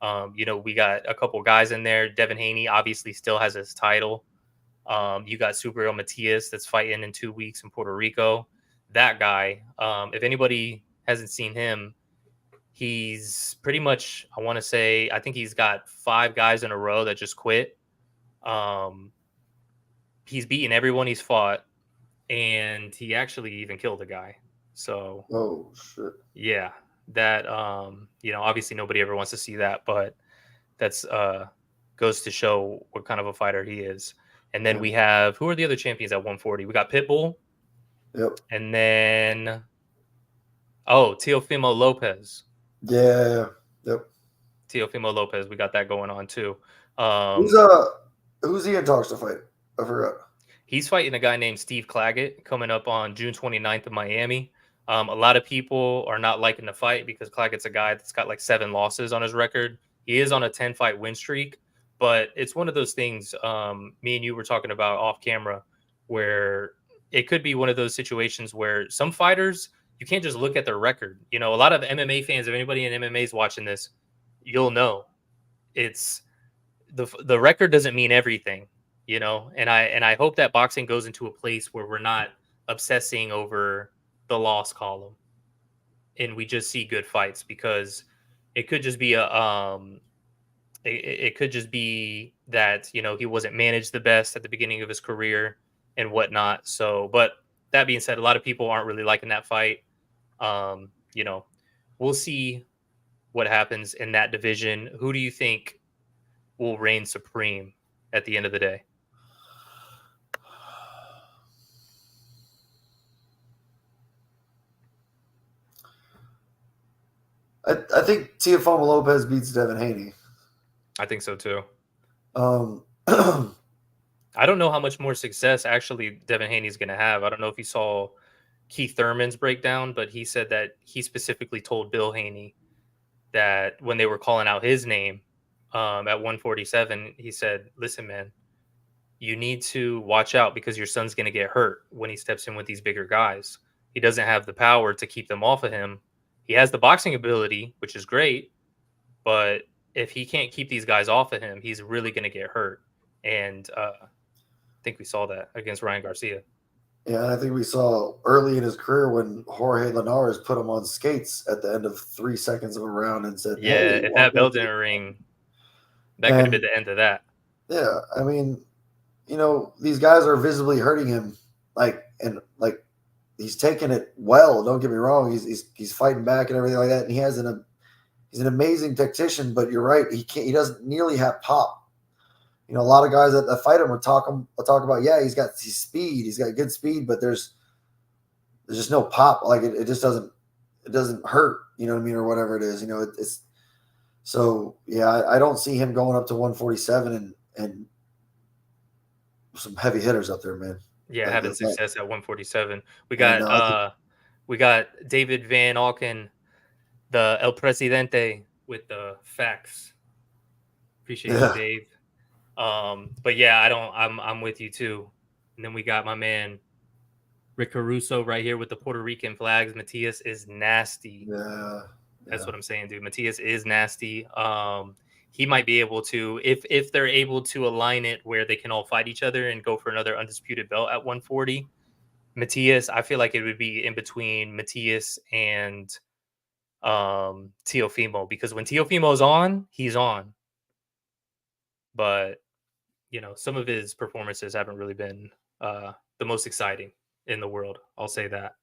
We got a couple guys in there. Devin Haney obviously still has his title. You got Superio Matias that's fighting in 2 weeks in Puerto Rico. That guy, if anybody hasn't seen him, he's pretty much, I want to say, I think he's got 5 guys in a row that just quit. Um, he's beaten everyone he's fought, and he actually even killed a guy. So oh shit. yeah, that obviously nobody ever wants to see that, but That's goes to show what kind of a fighter he is. And then Yeah. we have, who are the other champions at 140? We got Pitbull, Yep. and then Teofimo Lopez. Yeah. Yep. Teofimo Lopez, we got that going on too. Who's Um, uh who's he in talks to fight? I forgot. He's fighting a guy named Steve Claggett coming up on June 29th in Miami. A lot of people are not liking the fight because Claggett's a guy that's got like 7 losses on his record. He is on a 10-fight win streak, but it's one of those things me and you were talking about off camera where it could be one of those situations where some fighters, you can't just look at their record. You know, a lot of MMA fans, if anybody in MMA is watching this, you'll know it's the record doesn't mean everything, you know. And I hope that boxing goes into a place where we're not obsessing over the loss column and we just see good fights, because it could just be it could just be that, you know, he wasn't managed the best at the beginning of his career and whatnot. So, but that being said, a lot of people aren't really liking that fight. You know, we'll see what happens in that division. Who do you think will reign supreme at the end of the day? I think Teofimo Lopez beats Devin Haney. I think so too. Um, I don't know how much more success actually Devin Haney's going to have. I don't know if you saw Keith Thurman's breakdown, but he said that he specifically told Bill Haney that when they were calling out his name at 147, he said, "Listen, man, you need to watch out because your son's going to get hurt when he steps in with these bigger guys. He doesn't have the power to keep them off of him. He has the boxing ability, which is great, but if he can't keep these guys off of him, he's really going to get hurt." And I think we saw that against Ryan Garcia. yeah, and I think we saw early in his career when Jorge Linares put him on skates at the end of 3 seconds of a round and said, Yeah, "Hey, if that welcome bell to." didn't ring, that could have been And the end of that. yeah, I mean, these guys are visibly hurting him, like he's taking it well. Don't get me wrong; he's fighting back and everything like that, and he's an amazing tactician. But you're right; he doesn't nearly have pop. A lot of guys that fight him will talk about, yeah, he's got his speed, he's got good speed, but there's just no pop. Like it just doesn't hurt. You know what I mean, or whatever it is. It's so yeah. I don't see him going up to 147 and some heavy hitters up there, man. Yeah, That, having that, that, success at 147. We and got I think we got David Van Auken, the El Presidente, with the facts. Appreciate you, yeah, Dave. But yeah, I'm with you too. And then we got my man Rick Caruso right here with the Puerto Rican flags. Matias is nasty. yeah, That's yeah, what I'm saying, dude. Matias is nasty. He might be able to, if they're able to align it where they can all fight each other and go for another undisputed belt at 140. Matias, I feel like it would be in between Matias and Teofimo, because when Teofimo's on, he's on. But you know, some of his performances haven't really been the most exciting in the world. I'll say that.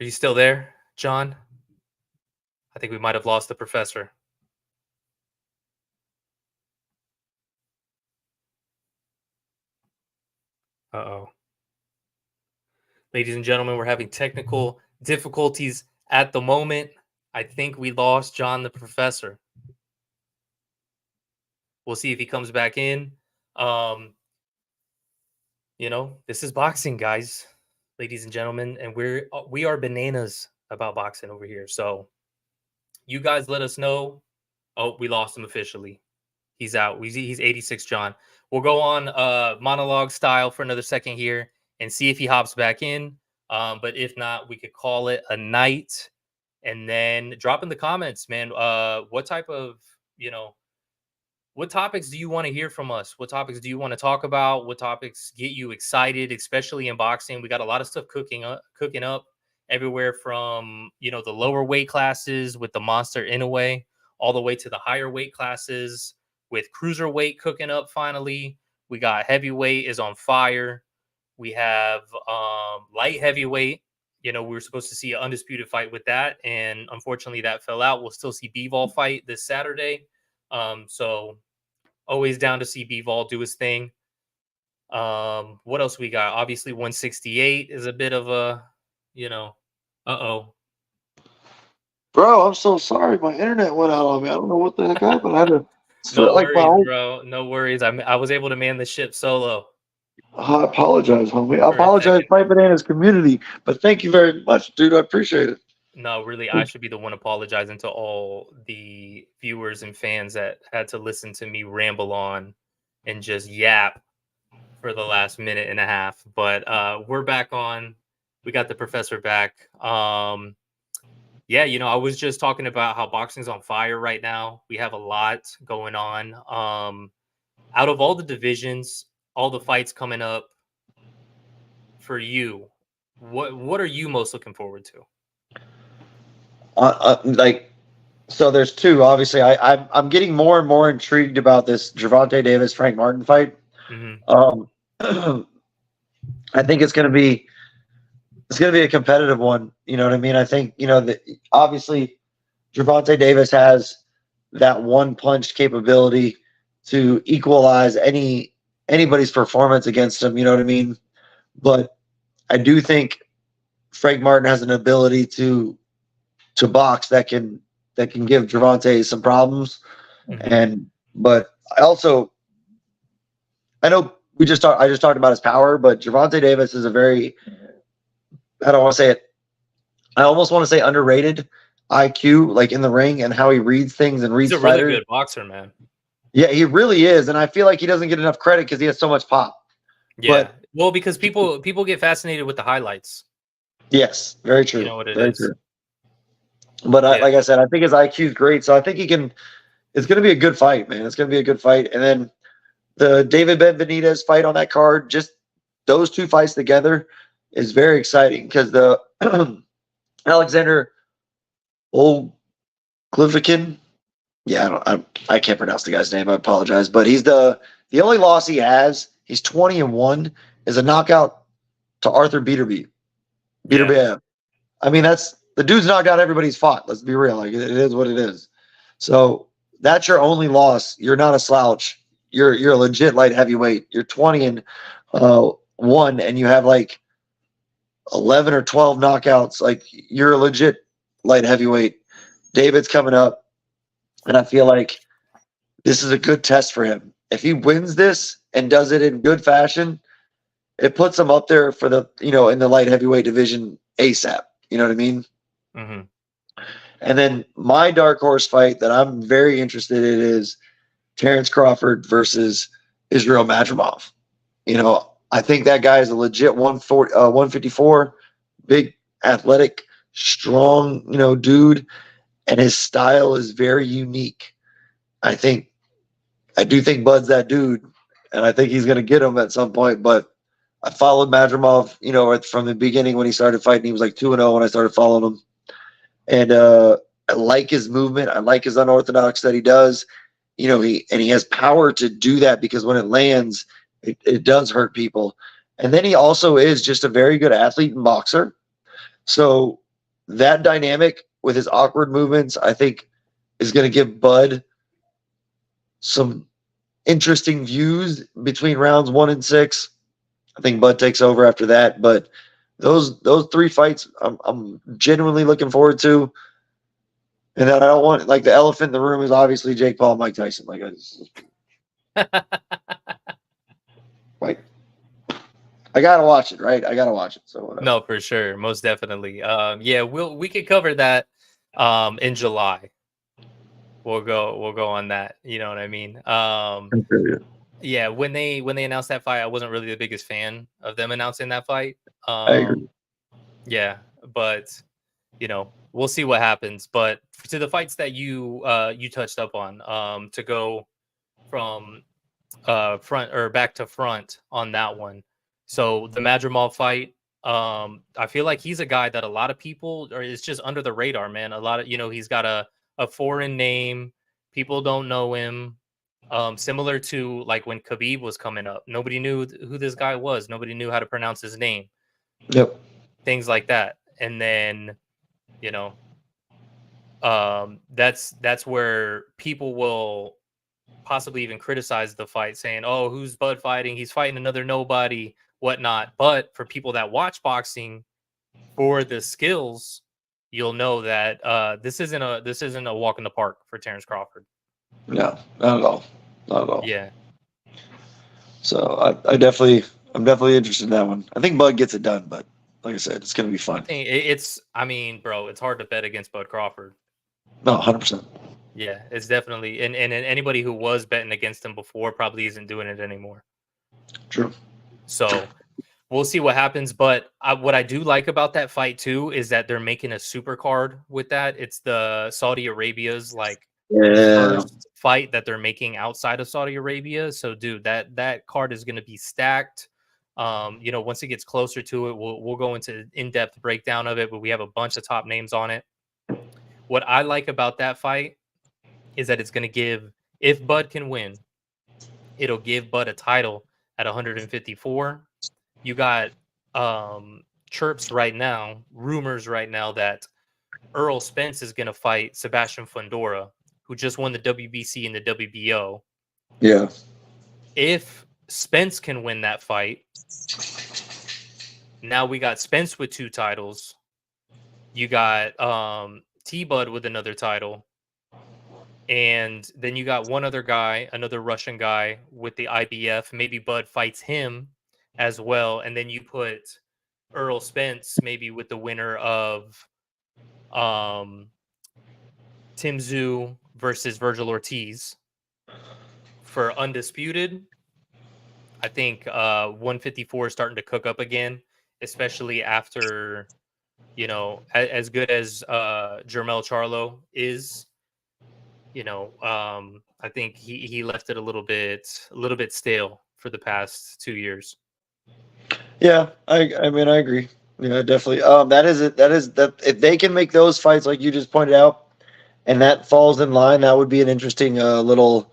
Are you still there, John? I think we might have lost the professor. Uh-oh. Ladies and gentlemen, we're having technical difficulties at the moment. I think we lost John the professor. We'll see if he comes back in. Um, you know, this is boxing, guys, ladies and gentlemen, and we are bananas about boxing over here. So you guys let us know. Oh, we lost him officially. He's out. He's 86, John. We'll go on monologue style for another second here and see if he hops back in. But if not, we could call it a night. And then drop in the comments, man. What type of, you know, what topics do you want to hear from us? What topics do you want to talk about? What topics get you excited, especially in boxing? We got a lot of stuff cooking up everywhere from, you know, the lower weight classes with the Monster Inoue, all the way to the higher weight classes with cruiserweight cooking up finally. We got heavyweight is on fire. We have light heavyweight you know, we were supposed to see an undisputed fight with that, and unfortunately that fell out. We'll still see Bivol fight this Saturday. So always down to see Bivol do his thing. What else we got? Obviously, 168 is a bit of a, you know, uh-oh. Bro, I'm so sorry. My internet went out on me. I don't know what the heck happened. I had to No start like my worries, whole. bro. No worries. I was able to man the ship solo I apologize, homie. I for a apologize, second. Pipe Bananas community, but thank you very much, dude. I appreciate it. No, really, I should be the one apologizing to all the viewers and fans that had to listen to me ramble on and just yap for the last minute and a half. But we're back on. We got the professor back. Yeah, you know, I was just talking about how boxing's on fire right now. We have a lot going on. Out of all the divisions, all the fights coming up for you, what are you most looking forward to? Like, so there's two. Obviously, I'm getting more and more intrigued about this Gervonta Davis Frank Martin fight. Hmm. Um, I think it's gonna be a competitive one. You know what I mean? I think that obviously Gervonta Davis has that one punch capability to equalize anybody's performance against him. You know what I mean? But I do think Frank Martin has an ability to box that can give Gervonta some problems. Hmm. And but I know I just talked about his power, but Gervonta Davis is a very, I don't want to say it. I almost want to say underrated IQ, like in the ring and how he reads things and He's reads a really fighters. good boxer, man. Yeah, he really is, and I feel like he doesn't get enough credit because he has so much pop. Yeah. But Well, because people get fascinated with the highlights. yes, very You true, know what it very is. true. But Yeah. like I said, I think his IQ is great, so I think he can. It's going to be a good fight, man. It's going to be a good fight, and then the David Benvenidez fight on that card, just those two fights together is very exciting because the Alexander Olglivikin, yeah, I can't pronounce the guy's name. I apologize, but he's the only loss he has. He's 20-1, is a knockout to Arthur Beterbiev. Yeah. Beterbiev. I mean, that's the dude's knocked out everybody's fought. Let's be real. Like it is what it is. So that's your only loss. You're not a slouch. You're a legit light heavyweight. You're 20-1, and you have like 11 or 12 knockouts. Like you're a legit light heavyweight. David's coming up, and I feel like this is a good test for him. If he wins this and does it in good fashion, it puts him up there for the in the light heavyweight division ASAP. You know what I mean? Hmm. And then my dark horse fight that I'm very interested in is Terrence Crawford versus Israel Madrimov. I think that guy is a legit 154, big, athletic, strong, dude, and his style is very unique. I do think Bud's that dude, and I think he's going to get him at some point. But I followed Madrimov, from the beginning when he started fighting. He was like 2-0 when I started following him, and I like his movement. I like his unorthodox that he does. He has power to do that because when it lands, it does hurt people. And then he also is just a very good athlete and boxer. So that dynamic with his awkward movements, I think, is going to give Bud some interesting views between rounds 1 and 6. I think Bud takes over after that. But those three fights, I'm genuinely looking forward to. And then I don't want, like, the elephant in the room is obviously Jake Paul, Mike Tyson. Like I gotta watch it, right? I gotta watch it. So whatever. No, for sure, most definitely. Yeah, we could cover that in July. We'll go on that. You know what I mean? Yeah, when they announced that fight, I wasn't really the biggest fan of them announcing that fight. I agree. Yeah, but we'll see what happens. But to the fights that you touched up on, to go from front or back to front on that one. So the Madrimal fight, I feel like he's a guy that a lot of people or it's just under the radar, man. A lot of he's got a foreign name. People don't know him. Similar to like when Khabib was coming up, nobody knew who this guy was. Nobody knew how to pronounce his name. Yep. Things like that. and then you know that's where people will possibly even criticize the fight, saying, "Oh, who's Bud fighting? He's fighting another nobody, whatnot." But for people that watch boxing for the skills, you'll know that this isn't a walk in the park for Terrence Crawford. No, not at all. Not at all. Yeah, So I'm definitely interested in that one. I think Bud gets it done, but like I said, it's gonna be I fun. think I mean, bro, it's hard to bet against Bud Crawford. No, 100%. Yeah, it's definitely, and anybody who was betting against him before probably isn't doing it anymore. True. So we'll see what happens. But what I do like about that fight too is that they're making a super card with that. It's the Saudi Arabia's like Yeah. first fight that they're making outside of Saudi Arabia. So, dude, that card is going to be stacked. Once it gets closer to it, we'll go into in-depth breakdown of it. But we have a bunch of top names on it. What I like about that fight is that it's going to give, if Bud can win, it'll give Bud a title at 154. You got chirps right now, rumors right now that Earl Spence is going to fight Sebastian Fundora, who just won the WBC and the WBO. Yeah. If Spence can win that fight, now we got Spence with 2 titles. You got T-Bud with another title. And then you got one other guy, another Russian guy with the IBF. Maybe Bud fights him as well. And then you put Earl Spence maybe with the winner of Tim Tszyu versus Virgil Ortiz for undisputed. I think 154 is starting to cook up again, especially after, as good as Jermell Charlo is. I think he left it a little bit stale for the past 2 years. Yeah, I mean I agree. Yeah, definitely. That is it. That if they can make those fights like you just pointed out, and that falls in line, that would be an interesting little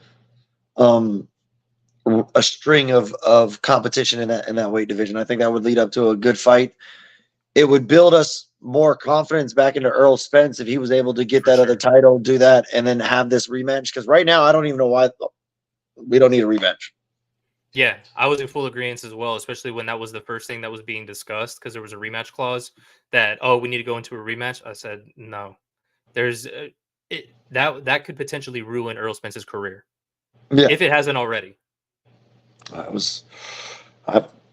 a string of competition in that weight division. I think that would lead up to a good fight. It would build us more confidence back into Earl Spence if he was able to get For that sure. other title, do that, and then have this rematch. Because right now, I don't even know why we don't need a rematch. Yeah, I was in full agreement as well, especially when that was the first thing that was being discussed because there was a rematch clause that, oh, we need to go into a rematch. I said no. There's that could potentially ruin Earl Spence's career Yeah, if it hasn't already.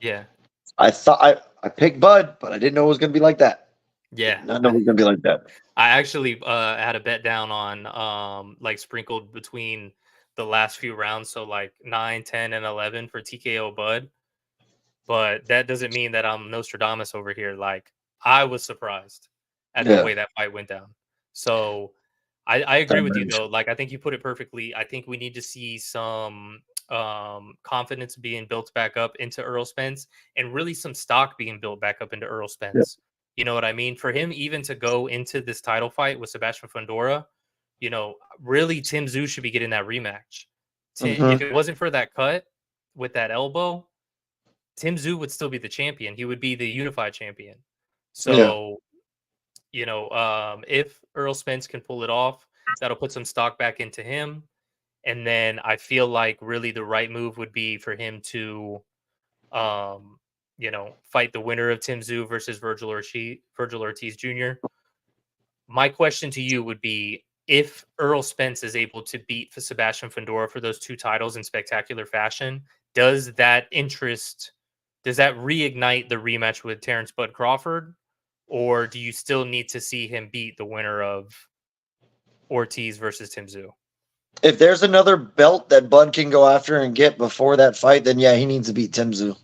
Yeah, I thought I picked Bud, but I didn't know it was going to be like that. yeah. I know it was going to be like that. I actually had a bet down on like sprinkled between the last few rounds, so like 9, 10, and 11 for TKO Bud. But that doesn't mean that I'm Nostradamus over here. Like, I was surprised at the Yeah. way that fight went down. So I agree with you though. Like, I think you put it perfectly. I think we need to see some confidence being built back up into Earl Spence and really some stock being built back up into Earl Spence. You know what I mean? For him even to go into this title fight with Sebastian Fundora, really Tim Tszyu should be getting that rematch. If it wasn't for that cut with that elbow, Tim Tszyu would still be the champion. He would be the unified champion. So, if Earl Spence can pull it off, that'll put some stock back into him. And then I feel like really the right move would be for him to, fight the winner of Tim Tszyu versus Virgil Ortiz Jr. My question to you would be, if Earl Spence is able to beat Sebastian Fundora for those 2 titles in spectacular fashion, does that reignite the rematch with Terrence Bud Crawford? Or do you still need to see him beat the winner of Ortiz versus Tim Tszyu? If there's another belt that Bud can go after and get before that fight, then yeah, he needs to beat Tim Tszyu.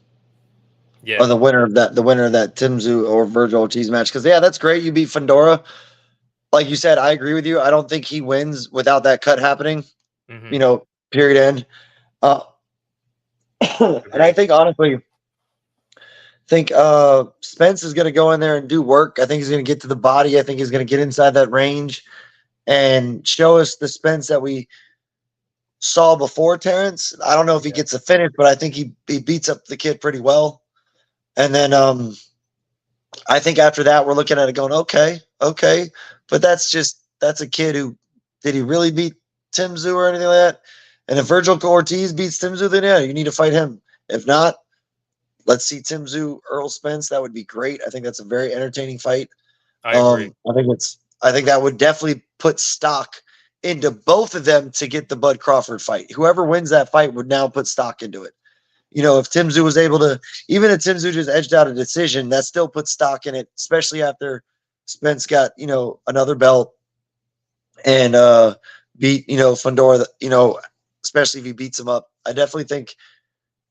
Yeah. Or the winner of that Tim Tszyu or Virgil Ortiz match. Because yeah, that's great. You beat Fundora. Like you said, I agree with you. I don't think he wins without that cut happening. Mm-hmm. Period end. And I think honestly, Spence is going to go in there and do work. I think he's going to get to the body. I think he's going to get inside that range and show us the Spence that we saw before Terrence. I don't know if he gets a finish, but I think he beats up the kid pretty well. And then I think after that, we're looking at it going, okay, okay. But that's a kid who, did he really beat Tim Tszyu or anything like that? And if Virgil Ortiz beats Tim Tszyu, then yeah, you need to fight him. If not, let's see Tim Tszyu, Earl Spence. That would be great. I think that's a very entertaining fight. I agree. I think that would definitely put stock into both of them to get the Bud Crawford fight. Whoever wins that fight would now put stock into it. If Tim Tszyu was able to, even if Tim Tszyu just edged out a decision, that still puts stock in it, especially after Spence got, another belt and beat, Fundora, especially if he beats him up. I definitely think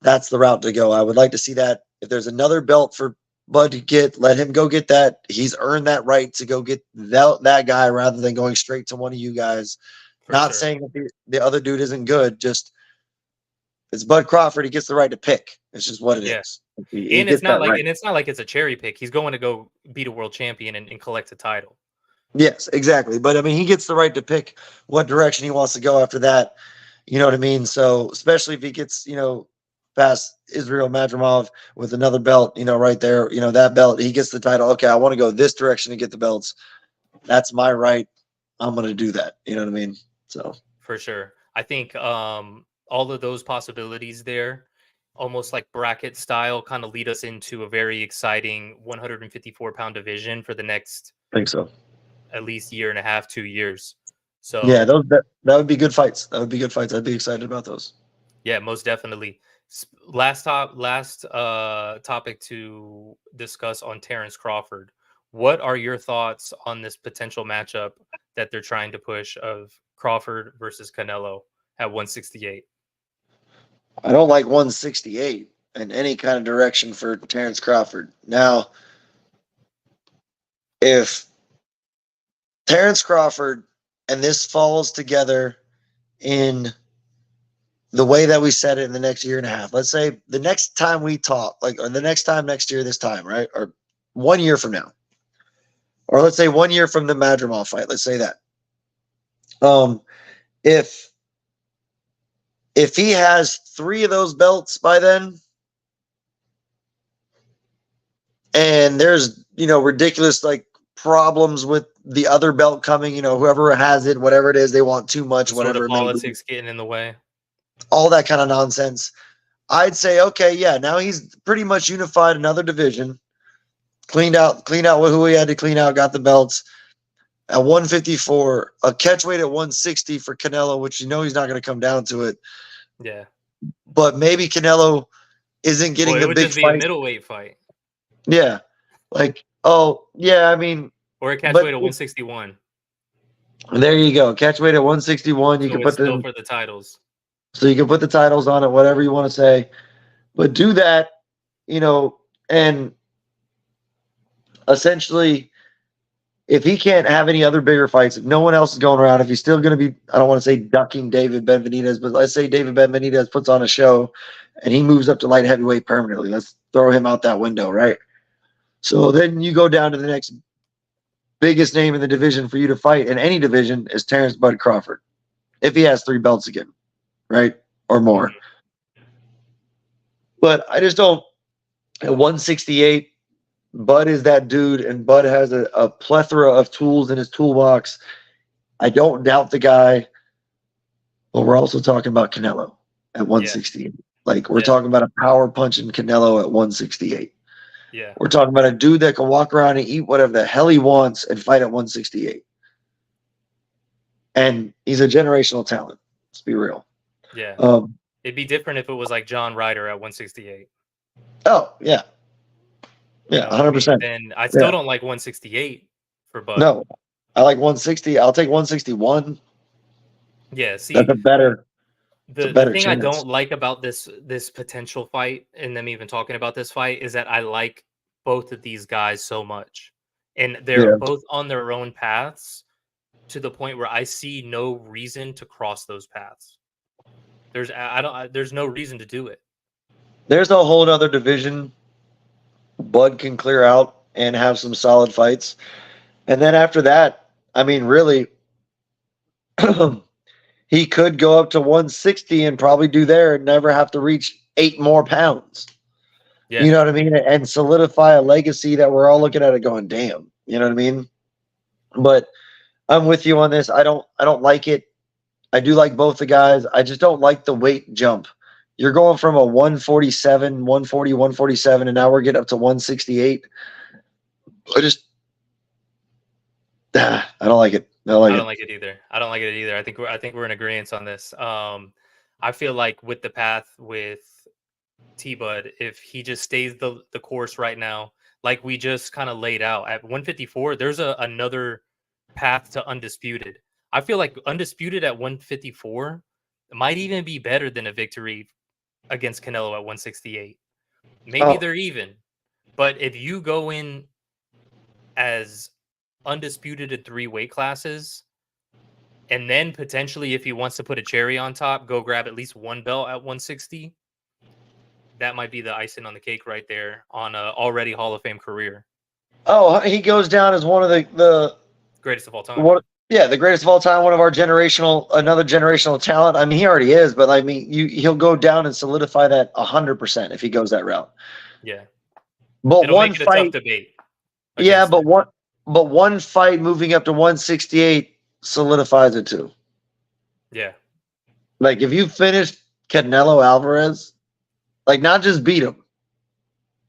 that's the route to go. I would like to see that. If there's another belt for Bud to get, let him go get that. He's earned that right to go get that guy rather than going straight to one of you guys. Not saying that the other dude isn't good, just it's Bud Crawford. He gets the right to pick. It's just what it is. And it's not like it's a cherry pick. He's going to go beat a world champion and collect a title. Yes, exactly. But I mean, he gets the right to pick what direction he wants to go after that. You know what I mean? So especially if he gets, past Israel Madrimov with another belt, right there, that belt, he gets the title. Okay, I want to go this direction to get the belts. That's my right. I'm going to do that. You know what I mean? So for sure. I think all of those possibilities there, almost like bracket style, kind of lead us into a very exciting 154-pound division for the next, I think so, at least year and a half, 2 years. So yeah, that would be good fights. That would be good fights. I'd be excited about those. Yeah, most definitely. Last topic to discuss on Terrence Crawford. What are your thoughts on this potential matchup that they're trying to push of Crawford versus Canelo at 168? I don't like 168 in any kind of direction for Terrence Crawford. Now, if Terrence Crawford and this falls together in the way that we said it in the next year and a half, let's say the next time we talk, or the next time next year, this time, right? Or 1 year from now. Or let's say 1 year from the Madrimov fight. Let's say that. If he has 3 of those belts by then, and there's, ridiculous problems with the other belt coming, whoever has it, whatever it is, they want too much, whatever politics getting in the way. All that kind of nonsense. I'd say, okay, yeah, now he's pretty much unified another division, cleaned out who he had to clean out, got the belts at 154, a catch weight at 160 for Canelo, which he's not going to come down to it. Yeah, but maybe Canelo isn't getting the big fight. A middleweight fight. Yeah, I mean, or a catch weight at 161. There you go, catch weight at 161. You can put them for the titles. So you can put the titles on it, whatever you want to say, but do that, and essentially, if he can't have any other bigger fights, if no one else is going around, if he's still going to be, I don't want to say ducking David Benavidez, but let's say David Benavidez puts on a show and he moves up to light heavyweight permanently. Let's throw him out that window, right? So then you go down to the next biggest name in the division for you to fight in any division is Terrence Bud Crawford, if he has 3 belts again, right? Or more. But I just don't, at 168, Bud is that dude, and Bud has a plethora of tools in his toolbox. I don't doubt the guy, but we're also talking about Canelo at 168. We're talking about a power punching Canelo at 168. Yeah. We're talking about a dude that can walk around and eat whatever the hell he wants and fight at 168. And he's a generational talent. Let's be real. Yeah. It'd be different if it was like John Ryder at 168. Oh, yeah. Yeah, 100%. And I still don't like 168 for Bud. No, I like 160. I'll take 161. Yeah, see, that's a better. The thing chance. I don't like about this potential fight, and them even talking about this fight, is that I like both of these guys so much, and they're both on their own paths to the point where I see no reason to cross those paths. There's no reason to do it. There's a whole other division Bud can clear out and have some solid fights. And then after that, I mean, really, he could go up to 160 and probably do there and never have to reach 8 more pounds. Yeah. You know what I mean? And solidify a legacy that we're all looking at it going, damn. You know what I mean? But I'm with you on this. I don't like it. I do like both the guys. I just don't like the weight jump. You're going from a 147, 140, 147, and now we're getting up to 168. I just I don't like it. I don't like I don't it. like it either. I don't like it either. I think we're in agreement on this. I feel like with the path with T Bud, if he just stays the course right now, like we just kind of laid out at 154, there's another path to undisputed. I feel like undisputed at 154 might even be better than a victory against Canelo at 168. Maybe Oh, they're even. But if you go in as undisputed at 3 weight classes, and then potentially if he wants to put a cherry on top, go grab at least one belt at 160, that might be the icing on the cake right there on a already Hall of Fame career. oh, he goes down as one of the Greatest of all time. what? Yeah, the greatest of all time. One of our another generational talent. I mean, he already is, but I mean, he'll go down and solidify that 100% if he goes that route. Yeah. But It'll one make it a tough fight, debate. yeah, against it. but one fight moving up to 168 solidifies it too. Yeah. Like if you finish Canelo Alvarez, like not just beat him,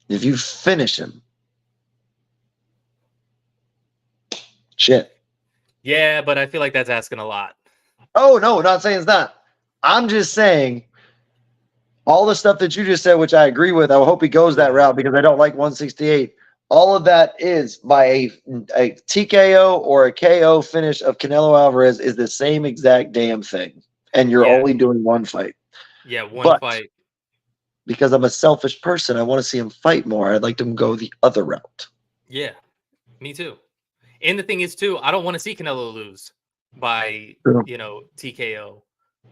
if you finish him, shit. Yeah, but I feel like that's asking a lot. Oh no, not saying it's not. I'm just saying all the stuff that you just said, which I agree with. I hope he goes that route because I don't like 168. All of that is by a TKO or a KO finish of Canelo Alvarez is the same exact damn thing. And you're Yeah. only doing one fight. Yeah, one But fight. because I'm a selfish person, I want to see him fight more. I'd like him go the other route. Yeah. Me too. And the thing is too, I don't want to see Canelo lose by, True. TKO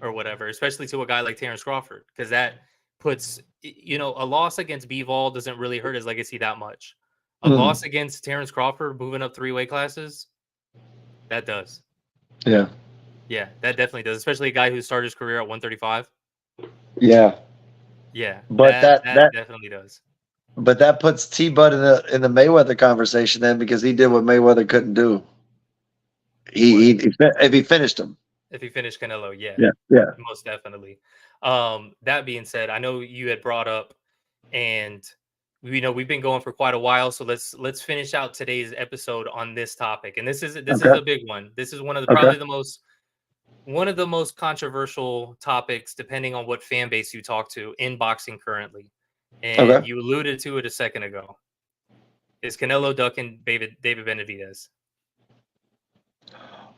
or whatever, especially to a guy like Terrence Crawford, because that puts, a loss against Bivol doesn't really hurt his legacy that much. A loss against Terrence Crawford moving up 3 weight classes, that does. Yeah. Yeah, that definitely does, especially a guy who started his career at 135. Yeah. Yeah, But that definitely does. But that puts T Bud in the Mayweather conversation then because he did what Mayweather couldn't do. If he finished him. If he finished Canelo, yeah. Yeah. Most definitely. That being said, I know you had brought up, and we've been going for quite a while, so let's finish out today's episode on this topic. And this is a big one. This is one of the probably one of the most controversial topics, depending on what fan base you talk to in boxing currently. And you alluded to it a second ago. Is Canelo ducking David Benavidez?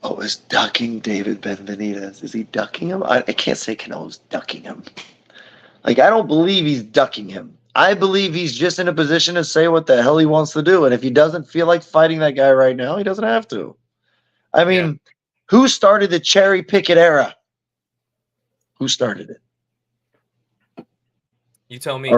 Oh, is ducking David Benavidez? Is he ducking him? I can't say Canelo's ducking him. Like, I don't believe he's ducking him. I believe he's just in a position to say what the hell he wants to do. And if he doesn't feel like fighting that guy right now, he doesn't have to. I mean, who started the cherry picket era? Who started it? You tell me.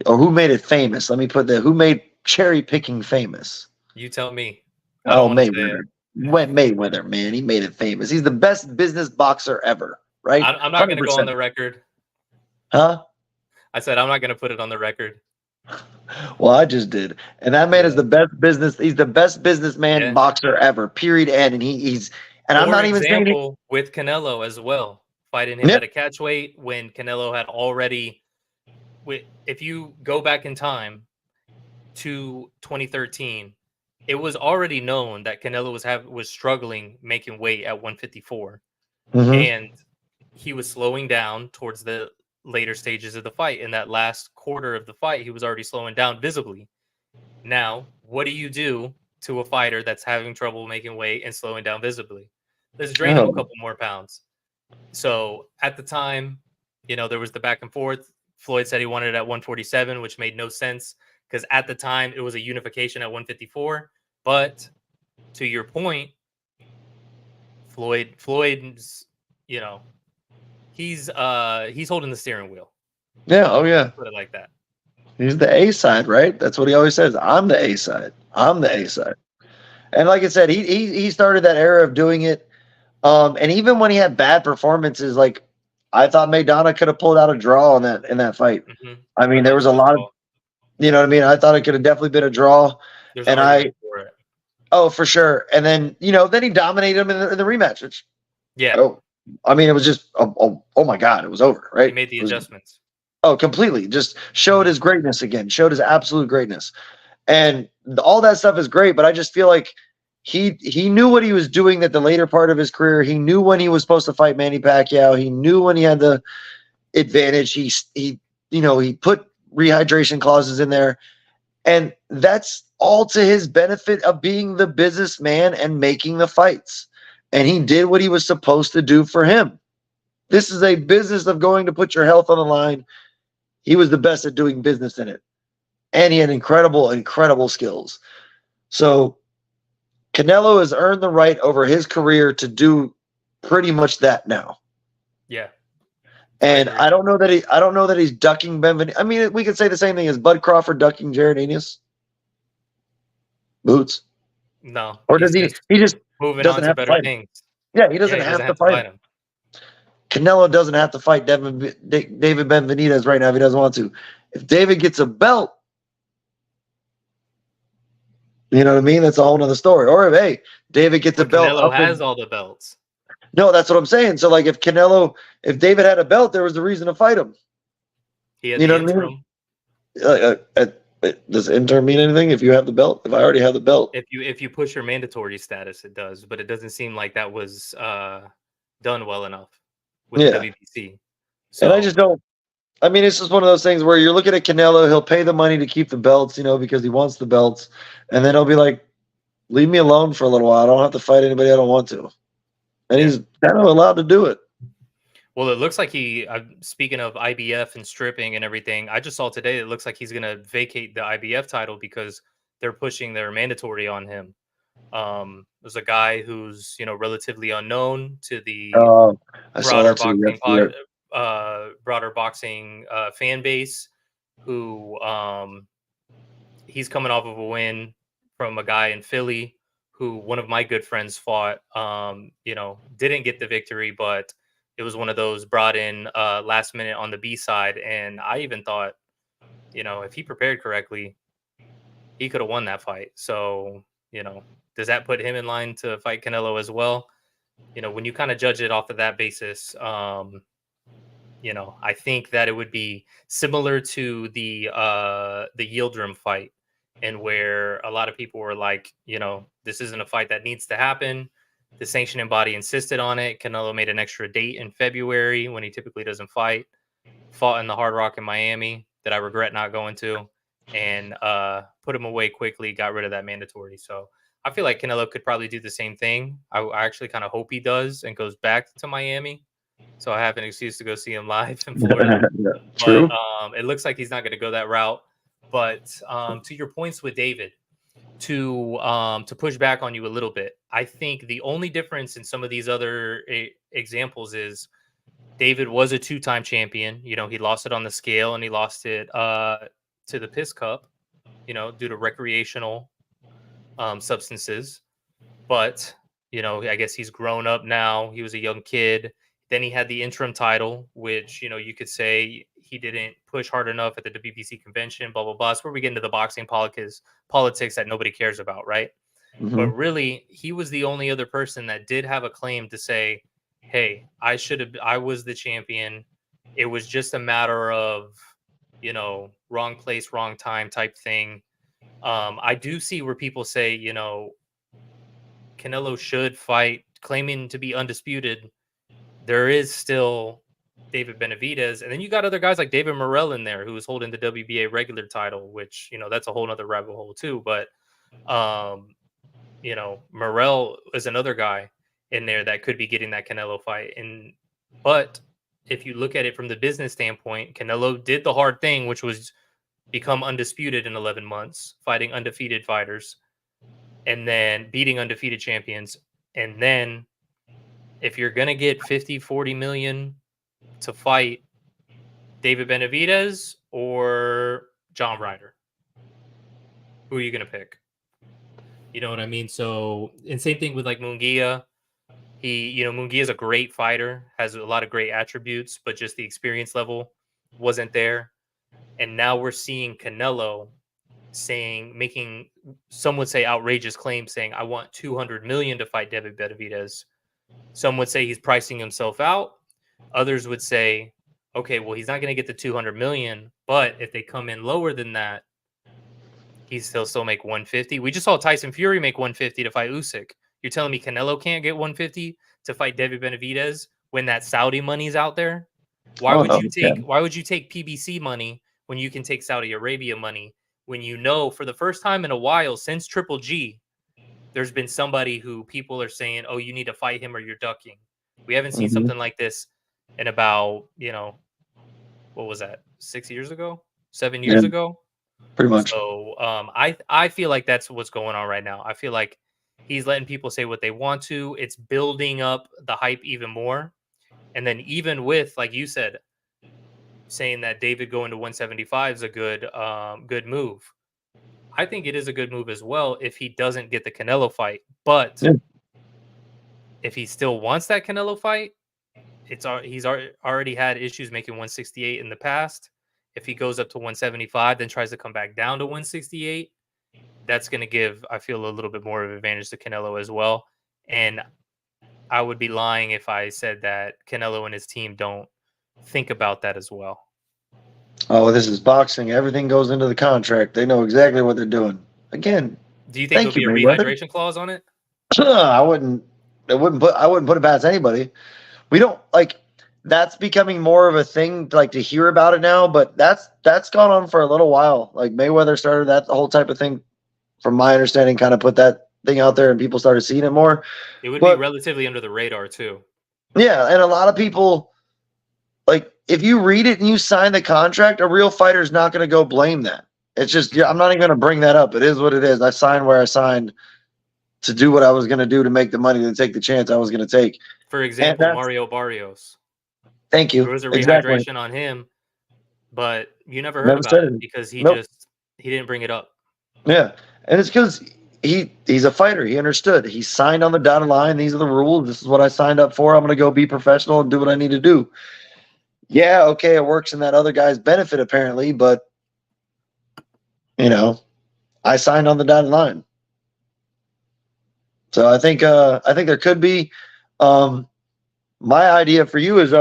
Or who made it famous? Let me put that. Who made cherry picking famous? You tell me. Mayweather. Mayweather, man. He made it famous. He's the best business boxer ever, right? I'm not going to go on the record. Huh? I said I'm not going to put it on the record. Well, I just did. And that man is the best business. He's the best businessman boxer ever, period. And he's and I'm not even saying with Canelo as well, fighting him at a catchweight when Canelo had already. If you go back in time to 2013, it was already known that Canelo was struggling making weight at 154, and he was slowing down towards the later stages of the fight. In that last quarter of the fight, he was already slowing down visibly. Now, what do you do to a fighter that's having trouble making weight and slowing down visibly? Let's drain him a couple more pounds. So at the time, there was the back and forth. Floyd said he wanted it at 147, which made no sense because at the time it was a unification at 154. But to your point, Floyd's, he's holding the steering wheel. Yeah. Oh yeah. Put it like that. He's the A side, right? That's what he always says. I'm the A side. I'm the A side. And like I said, he started that era of doing it. And even when he had bad performances, like I thought Maidana could have pulled out a draw in that fight. I mean, there was a lot of You know what I mean? I thought it could have definitely been a draw. There's an And argument for it. oh, for sure. And then, then he dominated him in the rematch, which, Yeah, oh, I mean, it was just, oh my God, it was over, right? he made the It was, adjustments. oh, completely. Just showed his greatness again, showed his absolute greatness. And all that stuff is great, but I just feel like he knew what he was doing at the later part of his career. He knew when he was supposed to fight Manny Pacquiao. He knew when he had the advantage. He put rehydration clauses in there. And that's all to his benefit of being the businessman and making the fights. And he did what he was supposed to do for him. This is a business of going to put your health on the line. He was the best at doing business in it. And he had incredible, incredible skills. So Canelo has earned the right over his career to do pretty much that now. Yeah. And I don't know that he's ducking Benvenito. I mean, we could say the same thing as Bud Crawford ducking Jared Ananias. Boots. No. Or does he just moving doesn't on to have to better fight him. things. Yeah, he doesn't have to fight him. Canelo doesn't have to fight David Benavidez right now if he doesn't want to. If David gets a belt, you know what I mean? That's a whole nother story. Or if David gets a belt. Canelo has all the belts. No, that's what I'm saying. So like if David had a belt, there was the reason to fight him. He had the interim. Does interim mean anything if you have the belt? If I already have the belt. If you push your mandatory status, it does, but it doesn't seem like that was done well enough with the WBC. So, and I just don't. I mean, it's just one of those things where you're looking at Canelo. He'll pay the money to keep the belts, because he wants the belts, and then he'll be like, "Leave me alone for a little while. I don't have to fight anybody I don't want to," and he's kind of allowed to do it. Well, it looks like speaking of IBF and stripping and everything, I just saw today it looks like he's going to vacate the IBF title because they're pushing their mandatory on him. There's a guy who's, relatively unknown to the broader boxing fan base who he's coming off of a win from a guy in Philly who one of my good friends fought, didn't get the victory, but it was one of those brought in last minute on the B side. And I even thought, if he prepared correctly, he could have won that fight. So, does that put him in line to fight Canelo as well? When you kind of judge it off of that basis, I think that it would be similar to the Yildirim fight, and where a lot of people were like, this isn't a fight that needs to happen. The sanctioning body insisted on it. Canelo made an extra date in February when he typically doesn't fight. Fought in the Hard Rock in Miami that I regret not going to, and put him away quickly, got rid of that mandatory. So I feel like Canelo could probably do the same thing. I actually kind of hope he does and goes back to Miami, so I have an excuse to go see him live in Florida. True. But it looks like he's not going to go that route. But to your points with David, to push back on you a little bit, I think the only difference in some of these other examples is David was a 2-time champion. He lost it on the scale and he lost it to the piss cup, due to recreational substances. But, I guess he's grown up now. He was a young kid. Then he had the interim title, which, you could say he didn't push hard enough at the WBC convention, blah, blah, blah. That's where we get into the boxing politics that nobody cares about, right? Mm-hmm. But really, he was the only other person that did have a claim to say, hey, I was the champion. It was just a matter of, wrong place, wrong time type thing. I do see where people say, Canelo should fight, claiming to be undisputed. There is still David Benavidez, and then you got other guys like David Morrell in there who was holding the WBA regular title, which that's a whole nother rabbit hole too. But Morrell is another guy in there that could be getting that Canelo fight. But if you look at it from the business standpoint, Canelo did the hard thing, which was become undisputed in 11 months, fighting undefeated fighters, and then beating undefeated champions. And then if you're going to get 40 million to fight David Benavidez or John Ryder, who are you going to pick? You know what I mean? So, and same thing with like Munguia. Munguia is a great fighter, has a lot of great attributes, but just the experience level wasn't there. And now we're seeing Canelo making some would say outrageous claims, saying I want 200 million to fight David Benavidez. Some would say he's pricing himself out. Others would say, okay, well, he's not going to get the 200 million, but if they come in lower than that, he'll still make 150. We just saw Tyson Fury make 150 to fight Usyk. You're telling me Canelo can't get 150 to fight David Benavidez when that Saudi money's out there? Why Oh, would no, you yeah. take why would you take PBC money when you can take Saudi Arabia money, when you know for the first time in a while since Triple G, there's been somebody who people are saying, "Oh, you need to fight him or you're ducking." We haven't seen Mhm. something like this in about, what was that? 6 years ago? 7 years Yeah, ago? pretty much. So, I feel like that's what's going on right now. I feel like he's letting people say what they want to. It's building up the hype even more. And then even with, like you said, saying that David going to 175 is a good move. I think it is a good move as well if he doesn't get the Canelo fight. But Yeah. if he still wants that Canelo fight, he's already had issues making 168 in the past. If he goes up to 175, then tries to come back down to 168, that's going to give, I feel, a little bit more of an advantage to Canelo as well. And I would be lying if I said that Canelo and his team don't think about that as well. Oh, this is boxing. Everything goes into the contract. They know exactly what they're doing. Again, Do you think thank there'll you, be a Mayweather. rehydration clause on it? I wouldn't. I wouldn't put it past anybody. We don't like. That's becoming more of a thing, like to hear about it now. But that's gone on for a little while. Like Mayweather started that whole type of thing, from my understanding, kind of put that thing out there, and people started seeing it more. It would be But relatively under the radar too. yeah, and a lot of people, like, if you read it and you sign the contract, a real fighter is not going to go blame that. It's just, yeah, I'm not even going to bring that up. It is what it is. I signed where I signed to do what I was going to do to make the money, to take the chance I was going to take. For And example, that's, Mario Barrios. thank There you. was a Exactly. rehydration on him, but you never heard Never about said it it. because Nope. he didn't bring it up. Yeah. And it's because he's a fighter. He understood. He signed on the dotted line. These are the rules. This is what I signed up for. I'm going to go be professional and do what I need to do. Yeah, okay, it works in that other guy's benefit apparently, but I signed on the dotted line. So I think there could be. My idea for you is,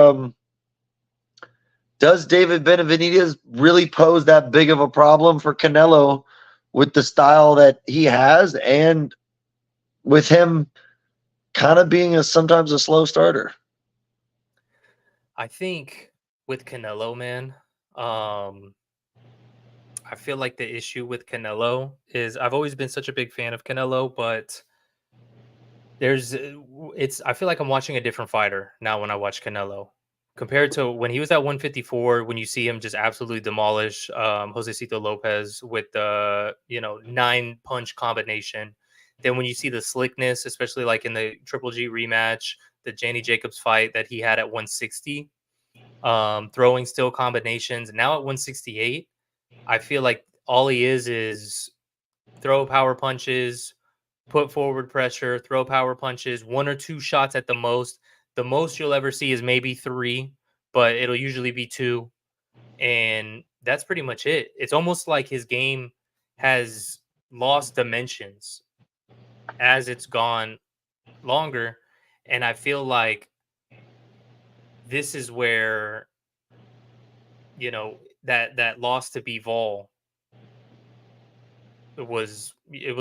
does David Benavidez really pose that big of a problem for Canelo with the style that he has, and with him kind of being sometimes a slow starter? I think with Canelo, man, I feel like the issue with Canelo is I've always been such a big fan of Canelo, but I feel like I'm watching a different fighter now when I watch Canelo compared to when he was at 154. When you see him just absolutely demolish Josecito Lopez with the 9-punch combination, then when you see the slickness, especially like in the Triple G rematch, the Danny Jacobs fight that he had at 160, throwing still combinations. Now at 168, I feel like all he is throw power punches, put forward pressure, throw power punches, 1 or 2 shots at the most. The most you'll ever see is maybe 3, but it'll usually be 2. And that's pretty much it. It's almost like his game has lost dimensions as it's gone longer. And I feel like this is where, that loss to Bivol it was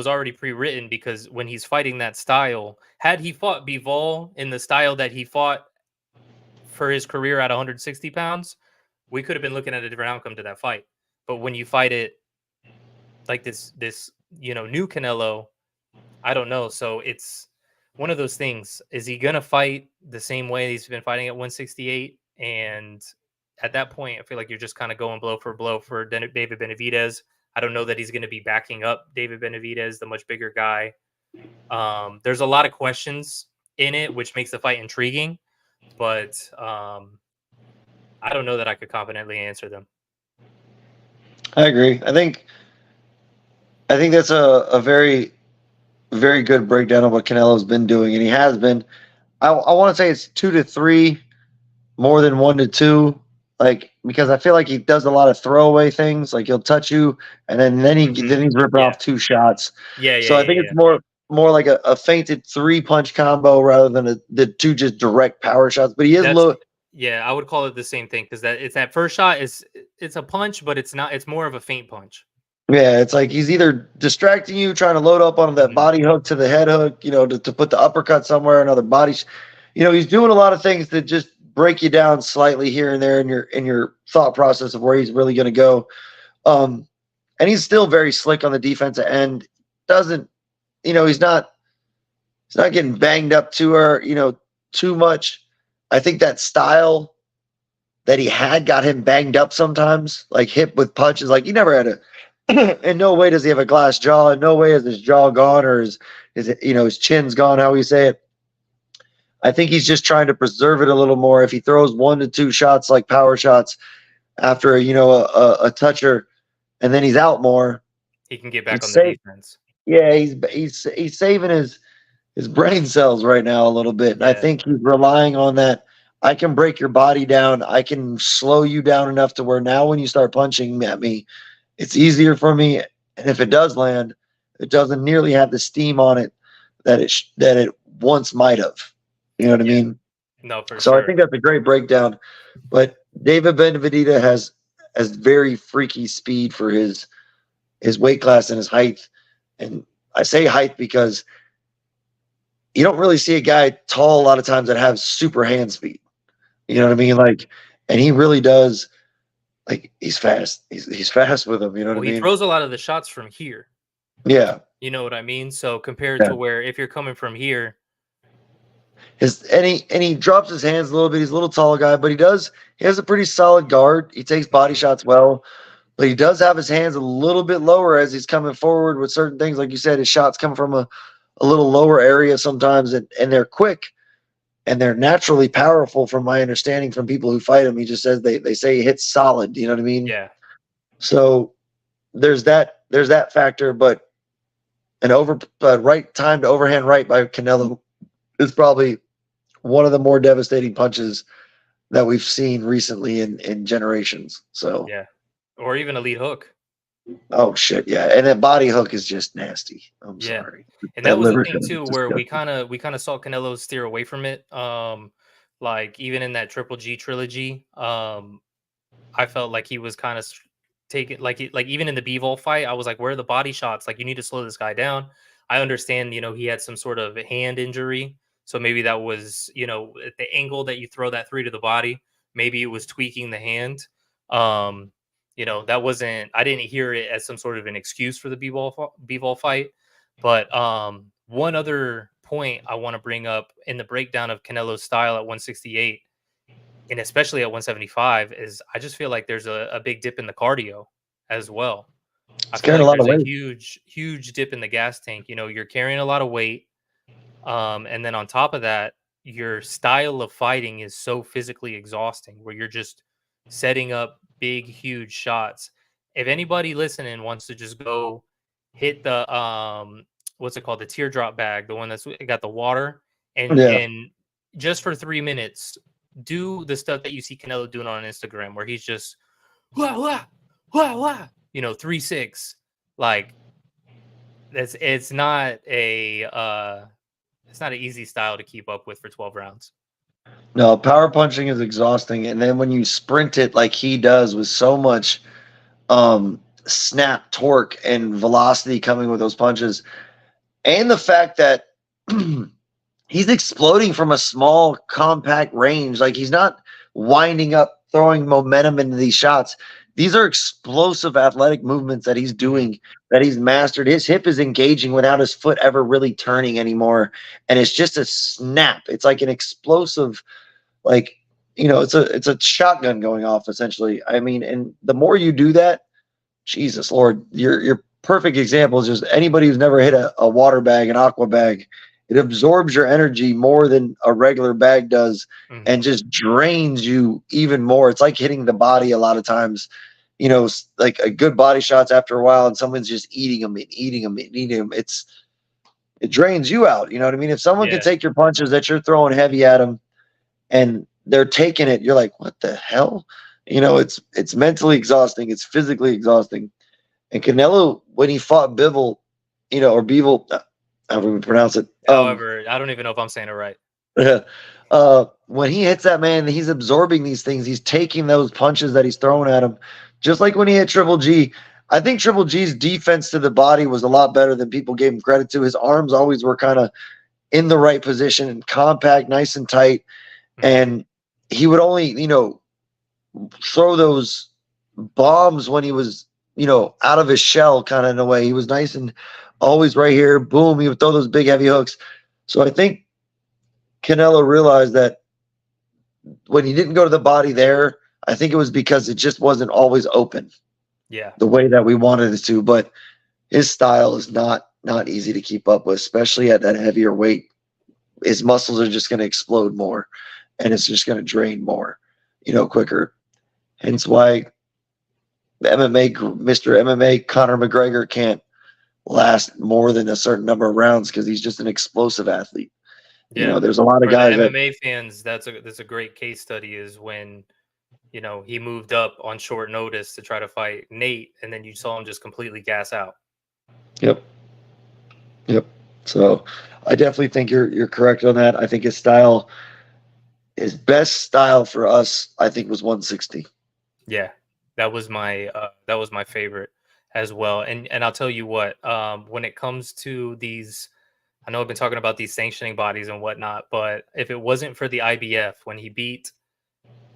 already pre-written, because when he's fighting that style, had he fought Bivol in the style that he fought for his career at 160 pounds, we could have been looking at a different outcome to that fight. But when you fight it like this new Canelo, I don't know. So it's one of those things. Is he gonna fight the same way he's been fighting at 168? And at that point, I feel like you're just kind of going blow for blow for David Benavidez. I don't know that he's going to be backing up David Benavidez, the much bigger guy. There's a lot of questions in it, which makes the fight intriguing, but I don't know that I could confidently answer them. I agree. I think that's a very, very good breakdown of what Canelo's been doing, and he has been. I want to say it's 2 to 3, more than 1 to 2. Like, because I feel like he does a lot of throwaway things. Like he'll touch you, and then he's ripping Yeah. off 2 shots. Yeah, So yeah, I yeah, think yeah. it's more like a feinted 3-punch combo rather than the 2 just direct power shots. But he is That's low. yeah, I would call it the same thing because that first shot is it's a punch, but it's not. It's more of a feint punch. Yeah, it's like he's either distracting you, trying to load up on that Mhm. body hook to the head hook, to put the uppercut somewhere, another body. He's doing a lot of things that just break you down slightly here and there in your thought process of where he's really going to go. Um, and he's still very slick on the defensive end. Doesn't he's not getting banged up too much. I think that style that he had got him banged up sometimes, like hit with punches. Like he never had a. In no way does he have a glass jaw. In no way is his jaw gone or his chin's gone. How we say it. I think he's just trying to preserve it a little more. If he throws 1 to 2 shots like power shots after a toucher, and then he's out more, He can get back he's on the safe. defense. Yeah, he's saving his brain cells right now a little bit. And I Yeah, think he's relying on that. I can break your body down. I can slow you down enough to where now when you start punching at me, it's easier for me. And if it does land, it doesn't nearly have the steam on it that it once might have. You know what I yeah. mean? No, for So I sure. think that's a great breakdown. But David Benavidita has very freaky speed for his weight class and his height. And I say height because you don't really see a guy tall a lot of times that has super hand speed. You know Yeah. what I mean? Like, and he really does. Like, he's fast. He's fast with him. You know what Well, I he mean? throws a lot of the shots from here. Yeah. You know what I mean? So compared Yeah. to where if you're coming from here, And he drops his hands a little bit. He's a little tall guy, but he has a pretty solid guard. He takes body shots well, but he does have his hands a little bit lower as he's coming forward with certain things. Like you said, his shots come from a little lower area sometimes, and they're quick and they're naturally powerful from my understanding from people who fight him. He just says they say he hits solid. You know what I mean? yeah, So there's that factor, but right time to overhand right by Canelo is probably one of the more devastating punches that we've seen recently in generations. So, yeah. Or even a lead hook. oh shit, yeah, and that body hook is just nasty. I'm Yeah. sorry, And that that was the liver thing shot is too, where disgusting. we kind of saw Canelo steer away from it. Like even in that Triple G trilogy, I felt like he was kind of taking like even in the Bivol fight, I was like, where are the body shots? Like you need to slow this guy down. I understand, he had some sort of hand injury, so maybe that was, at the angle that you throw that three to the body, maybe it was tweaking the hand. Um, that wasn't. I didn't hear it as some sort of an excuse for the Bivol fight. But one other point I want to bring up in the breakdown of Canelo's style at 168 and especially at 175 is I just feel like there's a big dip in the cardio as well. I It's feel carrying a like lot of there's a weight. huge dip in the gas tank. You're carrying a lot of weight. And then on top of that, your style of fighting is so physically exhausting where you're just setting up big, huge shots. If anybody listening wants to just go hit the what's it called? The teardrop bag, the one that's got the water, Yeah, and just for 3 minutes, do the stuff that you see Canelo doing on Instagram where he's just wah wah wah wah, 3-6. Like it's not an easy style to keep up with for 12 rounds. no, power punching is exhausting, and then when you sprint it like he does with so much snap torque and velocity coming with those punches, and the fact that he's exploding from a small, compact range. Like he's not winding up, throwing momentum into these shots. These are explosive athletic movements that he's Mhm. doing, that he's mastered. His hip is engaging without his foot ever really turning anymore. And it's just a snap. It's like an explosive, like, it's a shotgun going off essentially. I mean, and the more you do that, Jesus Lord, your perfect example is just anybody who's never hit a water bag, an aqua bag. It absorbs your energy more than a regular bag does and Mhm. just drains you even more. It's like hitting the body a lot of times, like a good body shots after a while and someone's just eating them and eating them and eating them. It drains you out. You know what I mean? If someone can Yeah. take your punches that you're throwing heavy at them and they're taking it, you're like, what the hell? It's mentally exhausting. It's physically exhausting. And Canelo, when he fought Bivol, or Bivol, however we pronounce it. However, I don't even know if I'm saying it right. When he hits that man, he's absorbing these things. He's taking those punches that he's throwing at him. Just like when he hit Triple G. I think Triple G's defense to the body was a lot better than people gave him credit to. His arms always were kind of in the right position and compact, nice and tight. And he would only, throw those bombs when he was, out of his shell, kind of in a way. He was nice and always right here. Boom. He would throw those big, heavy hooks. So I think Canelo realized that when he didn't go to the body there, I think it was because it just wasn't always open. Yeah. The way that we wanted it to. But his style is not easy to keep up with, especially at that heavier weight. His muscles are just going to explode more, and it's just going to drain more, quicker. Hence why the Mr. MMA Conor McGregor can't last more than a certain number of rounds because he's just an explosive athlete. Yeah. There's a lot of For guys the that MMA fans, that's a great case study is when, he moved up on short notice to try to fight Nate, and then you saw him just completely gas out. Yep. So I definitely think you're correct on that. I think his best style for us, I think, was 160. Yeah, that was my favorite as well. And I'll tell you what, when it comes to these, I know I've been talking about these sanctioning bodies and whatnot, but if it wasn't for the IBF when he beat,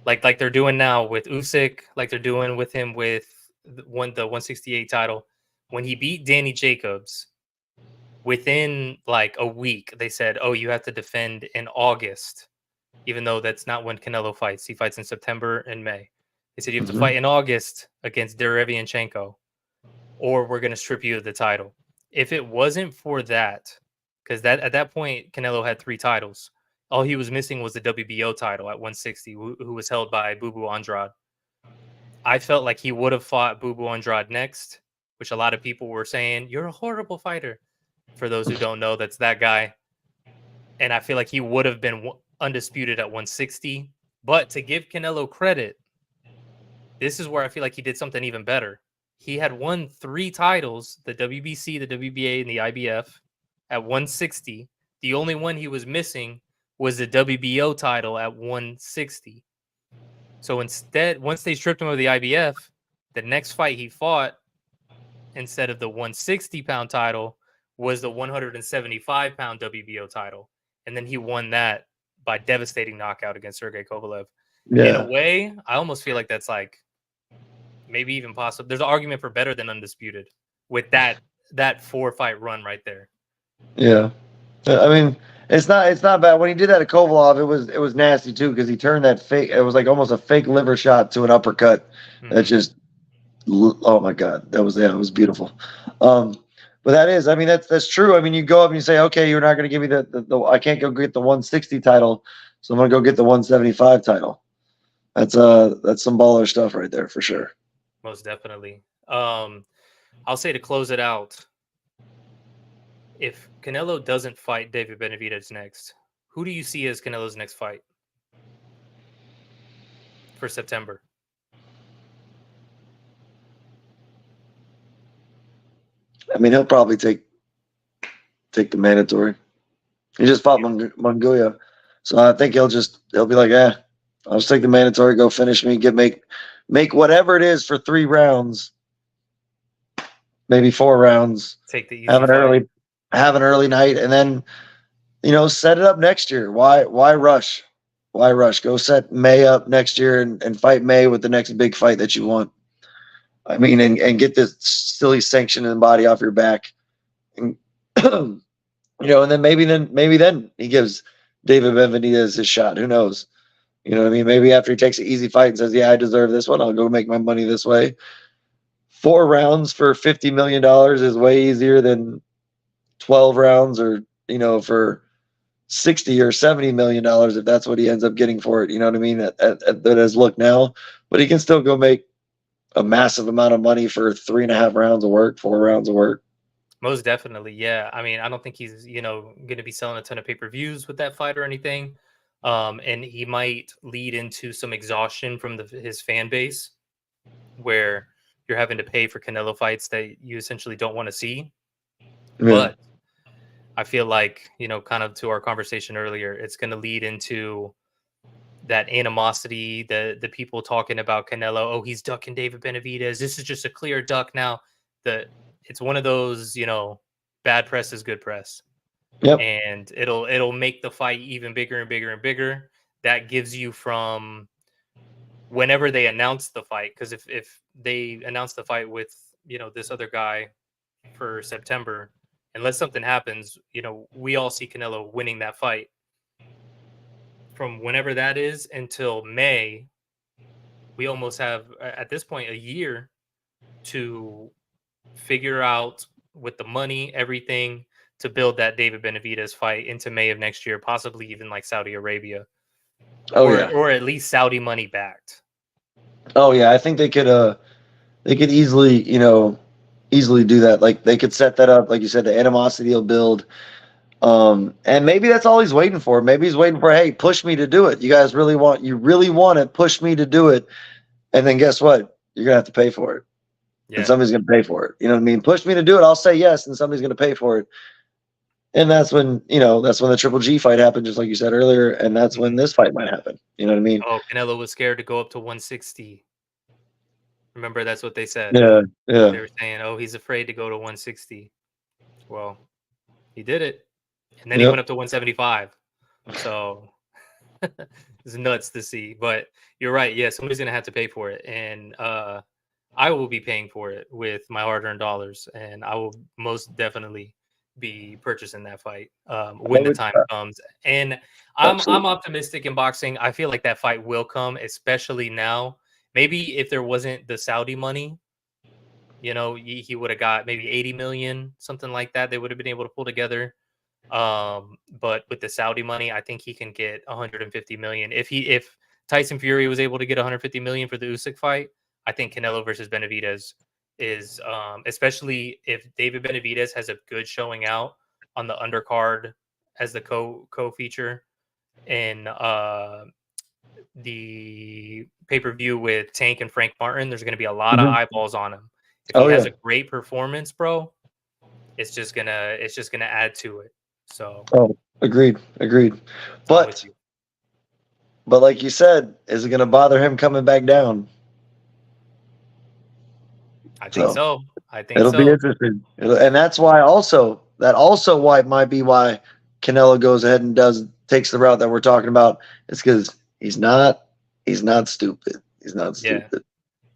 like they're doing now with Usyk, like they're doing with him with the 168 title, when he beat Danny Jacobs, within like a week they said, "Oh, you have to defend in August," even though that's not when Canelo fights. He fights in September and May. They said you have to fight in August against Derevianchenko, or we're going to strip you of the title. If it wasn't for that, because that at that point Canelo had 3 titles, all he was missing was the WBO title at 160, who was held by Bubu Andrade. I felt like he would have fought Bubu Andrade next, which a lot of people were saying, "You're a horrible fighter." For those who don't know, that's that guy. And I feel like he would have been undisputed at 160. But to give Canelo credit, this is where I feel like he did something even better. He had won 3 titles, the WBC, the WBA, and the IBF at 160. The only one he was missing was the WBO title at 160. So instead, once they stripped him of the IBF, the next fight he fought, instead of the 160-pound title, was the 175-pound WBO title. And then he won that by devastating knockout against Sergey Kovalev. Yeah. In a way, I almost feel like that's like maybe even possible. There's an argument for better than undisputed with that 4-fight run right there. Yeah. I mean, it's not bad. When he did that at Kovalov, it was nasty too because he turned that fake. It was like almost a fake liver shot to an uppercut. That just, oh my God, it was beautiful. But that's true. I mean, you go up and you say, okay, you're not going to give me the I can't go get the 160 title, so I'm going to go get the 175 title. That's some baller stuff right there for sure. Most definitely. I'll say to close it out, if Canelo doesn't fight David Benavidez next, who do you see as Canelo's next fight for September? I mean, he'll probably take the mandatory. He just fought Mongolia, so I think he'll be like, I'll just take the mandatory, go finish me, make whatever it is for 3 rounds, maybe 4 rounds. Take the easy have an early night, and then set it up next year. Why rush? Why rush? Go set May up next year and fight May with the next big fight that you want. I mean, and get this silly sanction in the body off your back, and and then maybe then he gives David Benavidez his shot. Who knows? You know what I mean? Maybe after he takes an easy fight and says, "Yeah, I deserve this one. I'll go make my money this way." 4 rounds for $50 million is way easier than 12 rounds or for 60 or $70 million if that's what he ends up getting for it. You know what I mean? At his look now, but he can still go make a massive amount of money for 3.5 rounds of work, 4 rounds of work. Most definitely, yeah. I mean, I don't think he's going to be selling a ton of pay-per-views with that fight or anything, And he might lead into some exhaustion from his fan base, where you're having to pay for Canelo fights that you essentially don't want to see. Yeah. But I feel like, kind of to our conversation earlier, it's going to lead into that animosity, the people talking about Canelo. Oh, he's ducking David Benavidez. This is just a clear duck now. It's one of those, bad press is good press, Yep. and it'll make the fight even bigger and bigger and bigger. That gives you from whenever they announce the fight, because if they announce the fight with this other guy for September, unless something happens, we all see Canelo winning that fight. From whenever that is until May, we almost have at this point a year to figure out, with the money, everything, to build that David Benavidez fight into May of next year, possibly even like Saudi Arabia, Oh or yeah. or at least Saudi money backed. Oh yeah. I think they could easily, easily do that. Like they could set that up, like you said, the animosity will build. And maybe that's all he's waiting for. Maybe he's waiting for, hey, push me to do it. You guys really want it, push me to do it. And then guess what? You're gonna have to pay for it. Yeah, And somebody's gonna pay for it. You know what I mean? Push me to do it, I'll say yes, and somebody's gonna pay for it. And that's when, that's when the Triple G fight happened, just like you said earlier, and that's when this fight might happen. You know what I mean? Oh, Canelo was scared to go up to 160. Remember, that's what they said. Yeah, yeah. They were saying, "Oh, he's afraid to go to 160." Well, he did it, and then he Yep. went up to 175. So it's nuts to see. But you're right. Yeah, somebody's gonna have to pay for it, and I will be paying for it with my hard-earned dollars, and I will most definitely be purchasing that fight when the time comes. And I'm optimistic in boxing. I feel like that fight will come, especially now. Maybe if there wasn't the Saudi money, he would have got maybe 80 million, something like that. They would have been able to pull together. But with the Saudi money, I think he can get 150 million. If Tyson Fury was able to get 150 million for the Usyk fight, I think Canelo versus Benavidez is, especially if David Benavidez has a good showing out on the undercard as the co feature in the pay-per-view with Tank and Frank Martin. There's going to be a lot of eyeballs on him. If he has a great performance, bro, it's just gonna add to it. So, Agreed. But like you said, is it going to bother him coming back down? I think so. It'll be interesting, and that's why why it might be why Canelo goes ahead and takes the route that we're talking about. It's because he's not stupid. He's not stupid. Yeah,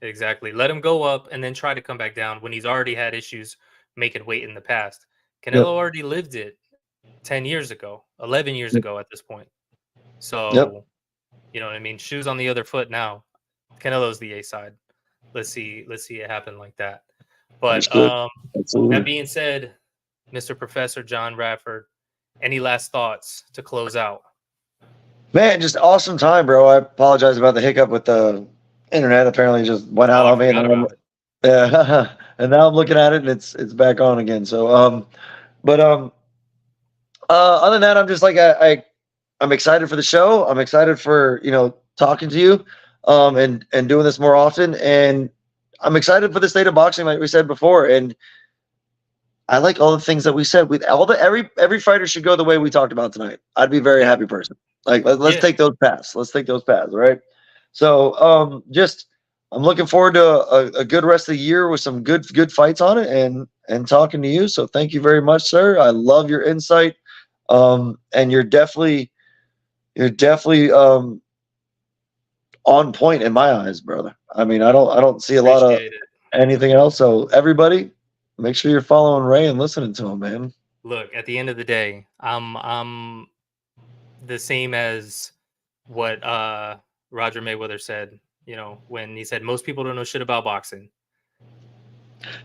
exactly. Let him go up and then try to come back down when he's already had issues making weight in the past. Canelo already lived it 10 years ago, 11 years ago at this point. So, you know what I mean? Shoes on the other foot now. Canelo's the A side. Let's see it happen like that. But that being said, Mr. Professor John Radford, any last thoughts to close out? Man, just awesome time, bro. I apologize about the hiccup with the internet. Apparently, just went out on me. Yeah, and now I'm looking at it, and it's back on again. So, other than that, I'm just like I'm excited for the show. I'm excited for talking to you, and doing this more often. And I'm excited for the state of boxing, like we said before. And I like all the things that we said. With every fighter should go the way we talked about tonight. I'd be a very happy person. Like let's take those paths. Let's take those paths, right? So I'm looking forward to a good rest of the year with some good fights on it, and talking to you. So thank you very much, sir. I love your insight. And you're definitely on point in my eyes, brother. I mean, I don't see a lot of anything else. So everybody, make sure you're following Ray and listening to him, man. Look, at the end of the day, I'm the same as what Roger Mayweather said, when he said most people don't know shit about boxing.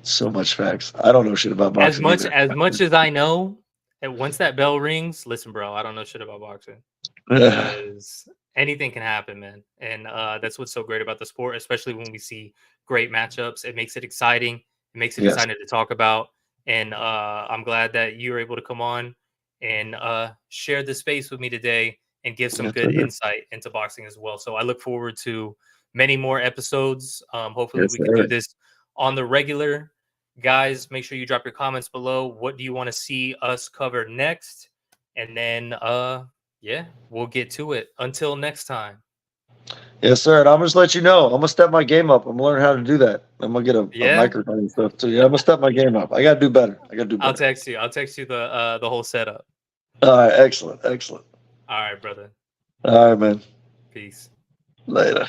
So much facts. I don't know shit about boxing. As much as I know, and once that bell rings, listen, bro, I don't know shit about boxing. Because anything can happen, man. And that's what's so great about the sport, especially when we see great matchups. It makes it exciting. It makes it exciting to talk about. And I'm glad that you were able to come on and share the space with me today and give some Yes, good sir. insight into boxing as well. So I look forward to many more episodes. Hopefully Yes, we can do sir. this on the regular. Guys, make sure you drop your comments below. What do you want to see us cover next? And then yeah, we'll get to it. Until next time. Yes, sir. And I'm just let you know. I'm gonna step my game up. I'm gonna learn how to do that. I'm gonna get a Yeah, microphone and stuff too. Yeah, I'm gonna step my game up. I gotta do better. I gotta do I'll better. text you. I'll text you the whole setup. All right, excellent, excellent. All right, brother. All right, man. Peace. Later.